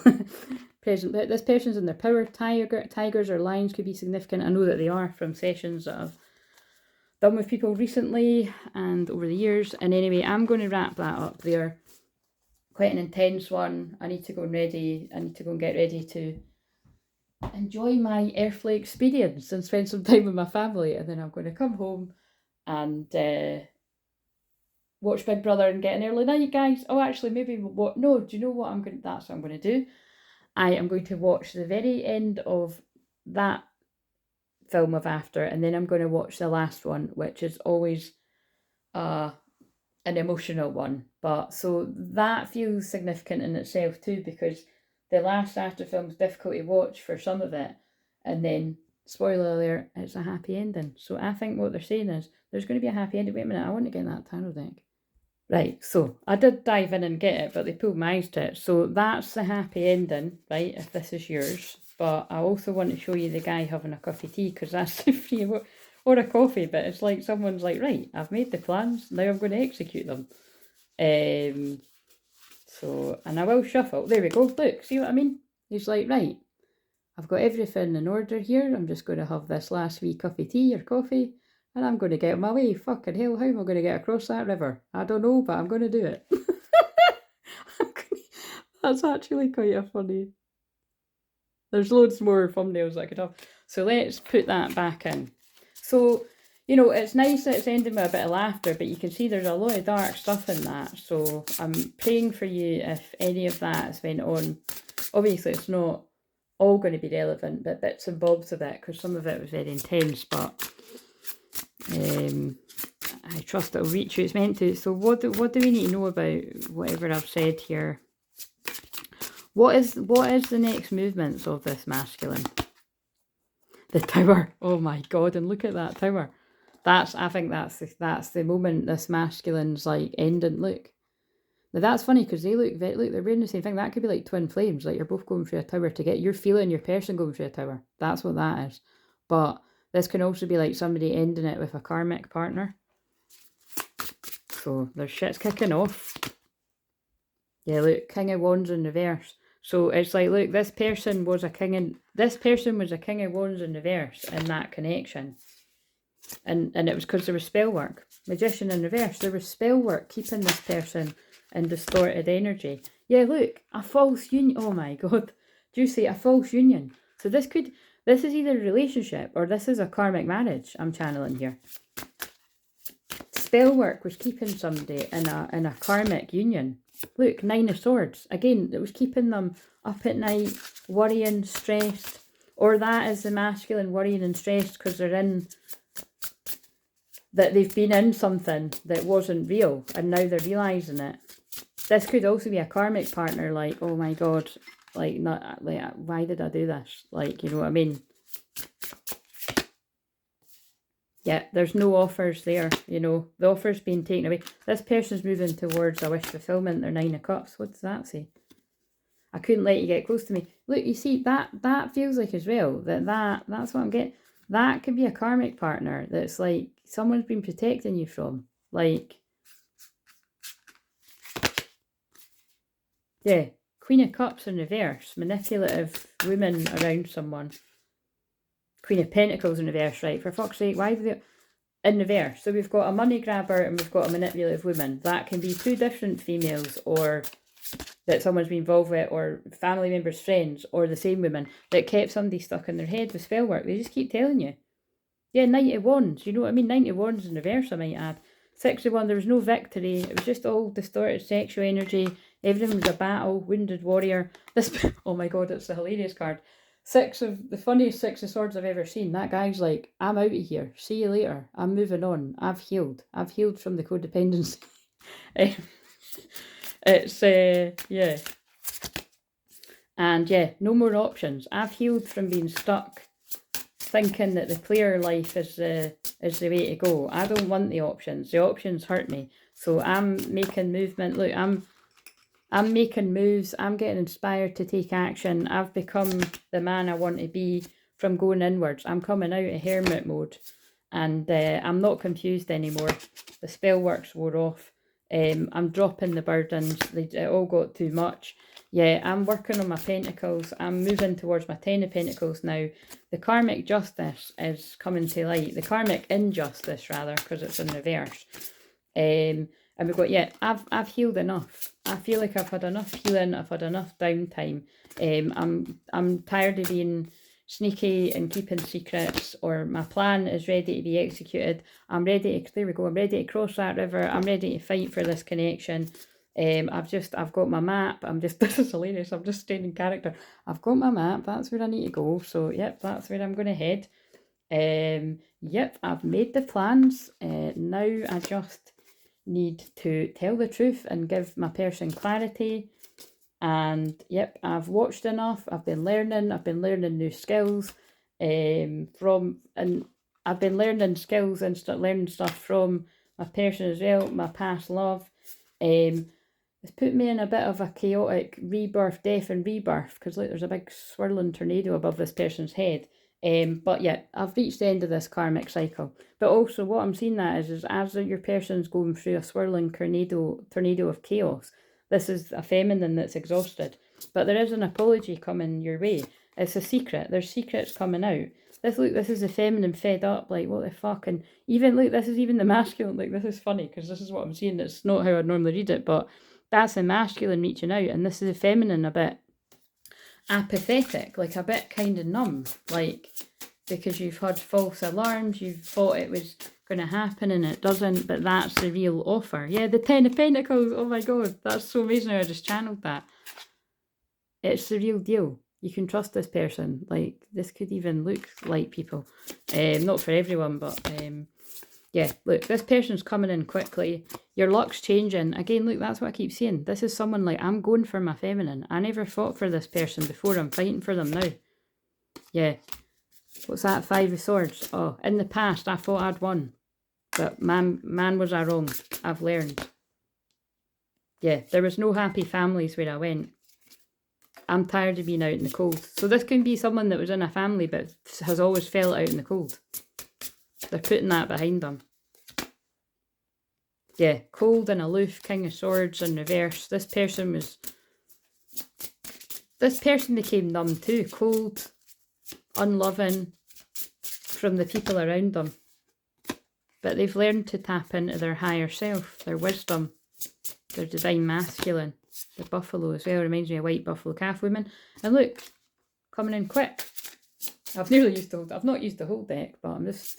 This person's in their power. Tigers or lions could be significant. I know that they are from sessions that I've done with people recently and over the years. And anyway, I'm going to wrap that up there. Quite an intense one. I need to go and get ready to enjoy my earthly experience and spend some time with my family. And then I'm going to come home and watch Big Brother and get an early night, guys. Oh, actually, maybe what? No, do you know what I'm going? That's what I'm going to do. I am going to watch the very end of that film of After, and then I'm going to watch the last one, which is always an emotional one. But so that feels significant in itself too, because the last After film is difficult to watch for some of it, and then spoiler alert, it's a happy ending. So I think what they're saying is there's going to be a happy ending. Wait a minute, I want to get that tarot deck. Right, so I did dive in and get it, but they pulled my eyes to it. So that's the happy ending, right, if this is yours. But I also want to show you the guy having a coffee tea, because that's the free or a coffee, but it's like someone's like, right, I've made the plans, now I'm going to execute them. So, and I will shuffle. There we go, look, see what I mean? He's like, right, I've got everything in order here. I'm just going to have this last wee tea or coffee. And I'm going to get my way. Fucking hell, how am I going to get across that river? I don't know, but I'm going to do it. That's actually quite a funny. There's loads more thumbnails I could have. So let's put that back in. So, you know, it's nice that it's ending with a bit of laughter, but you can see there's a lot of dark stuff in that. So I'm praying for you if any of that has went on. Obviously, it's not all going to be relevant, but bits and bobs of it, because some of it was very intense, but I trust it'll reach you. It's meant to. So what do we need to know about whatever I've said here? What is the next movements of this masculine? The tower. Oh my god! And look at that tower. I think that's the moment this masculine's like ending. Look. Now that's funny because they're wearing the same thing. That could be like twin flames. Like you're both going through a tower to get. You're feeling your person going through a tower. That's what that is. But this can also be like somebody ending it with a karmic partner. So their shit's kicking off. Yeah, look, King of Wands in reverse. So it's like, look, this person was a king of Wands in reverse in that connection. And it was because there was spell work. Magician in reverse. There was spell work keeping this person in distorted energy. Yeah, look, a false union. Oh my god. Do you see a false union? So this is either a relationship or this is a karmic marriage I'm channeling here. Spell work was keeping somebody in a karmic union. Look, 9 of Swords. Again, it was keeping them up at night, worrying, stressed. Or that is the masculine worrying and stressed because they've been in something that wasn't real and now they're realising it. This could also be a karmic partner, like, oh my god, like, not like, why did I do this? Like, you know what I mean? Yeah, there's no offers there, you know. The offer's been taken away. This person's moving towards a wish fulfillment. They're 9 of Cups. What does that say? I couldn't let you get close to me. Look, you see, that feels like as well, that's what I'm getting. That could be a karmic partner that's like someone's been protecting you from. Like, yeah, Queen of Cups in reverse. Manipulative woman around someone. Queen of Pentacles in reverse, right? For fuck's sake, why are they in reverse? So we've got a money grabber and we've got a manipulative woman. That can be 2 different females, or that someone's been involved with, or family members, friends, or the same woman that kept somebody stuck in their head with spell work. They just keep telling you. Yeah, 90 Wands, you know what I mean? 90 Wands in reverse, I might add. 61, there was no victory. It was just all distorted sexual energy. Everything was a battle, wounded warrior. This, oh my god, it's a hilarious card. The funniest 6 of Swords I've ever seen. That guy's like, I'm out of here. See you later. I'm moving on. I've healed. I've healed from the codependency. It's, yeah. And yeah, no more options. I've healed from being stuck thinking that the clear life is the way to go. I don't want the options. The options hurt me. So I'm making movement. Look, I'm making moves. I'm getting inspired to take action. I've become the man I want to be from going inwards. I'm coming out of hermit mode. And I'm not confused anymore. The spell works wore off. I'm dropping the burdens. It all got too much. Yeah, I'm working on my pentacles. I'm moving towards my 10 of Pentacles now. The karmic justice is coming to light. The karmic injustice, rather, because it's in reverse. And we've got, yeah, I've healed enough. I feel like I've had enough healing. I've had enough downtime. I'm tired of being sneaky and keeping secrets, or my plan is ready to be executed. I'm ready to, there we go, I'm ready to cross that river. I'm ready to fight for this connection. I've got my map. This is hilarious. I'm just staying in character. I've got my map. That's where I need to go. So, yep, that's where I'm going to head. Yep, I've made the plans. Now I just need to tell the truth and give my person clarity. And yep, I've watched enough. I've been learning new skills and I've been learning skills and learning stuff from my person as well, my past love. It's put me in a bit of a chaotic rebirth, death and rebirth, because look, there's a big swirling tornado above this person's head. But yeah, I've reached the end of this karmic cycle. But also what I'm seeing that is as your person's going through a swirling tornado of chaos, this is a feminine that's exhausted. But there is an apology coming your way. It's a secret. There's secrets coming out. This is the feminine fed up, like, what the fuck? And even, look, this is even the masculine. Like, this is funny, because this is what I'm seeing. It's not how I normally read it, but that's the masculine reaching out. And this is the feminine a bit apathetic, like a bit kind of numb, like, because you've had false alarms, you've thought it was going to happen and it doesn't, but that's the real offer. Yeah, the 10 of Pentacles, oh my god, that's so amazing how I just channeled that. It's the real deal. You can trust this person. Like, this could even look like people. Not for everyone, but yeah, look, this person's coming in quickly. Your luck's changing. Again, look, that's what I keep saying. This is someone like, I'm going for my feminine. I never fought for this person before. I'm fighting for them now. Yeah. What's that? 5 of Swords. Oh, in the past, I thought I'd won. But man was I wrong. I've learned. Yeah, there was no happy families where I went. I'm tired of being out in the cold. So this can be someone that was in a family but has always felt out in the cold. They're putting that behind them. Yeah, cold and aloof, King of Swords in reverse. This person became numb too. Cold, unloving from the people around them. But they've learned to tap into their higher self, their wisdom, their divine masculine. The buffalo as well reminds me of white buffalo calf women. And look, coming in quick. I've not used the whole deck, but I'm just...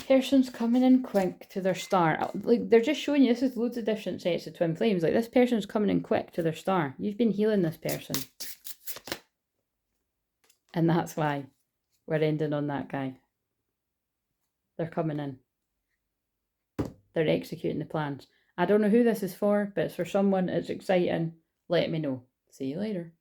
Person's coming in quick to their star. Like, they're just showing you, this is loads of different sets of twin flames. Like, this person's coming in quick to their star. You've been healing this person. And that's why we're ending on that guy. They're coming in. They're executing the plans. I don't know who this is for, but it's for someone. It's exciting. Let me know. See you later.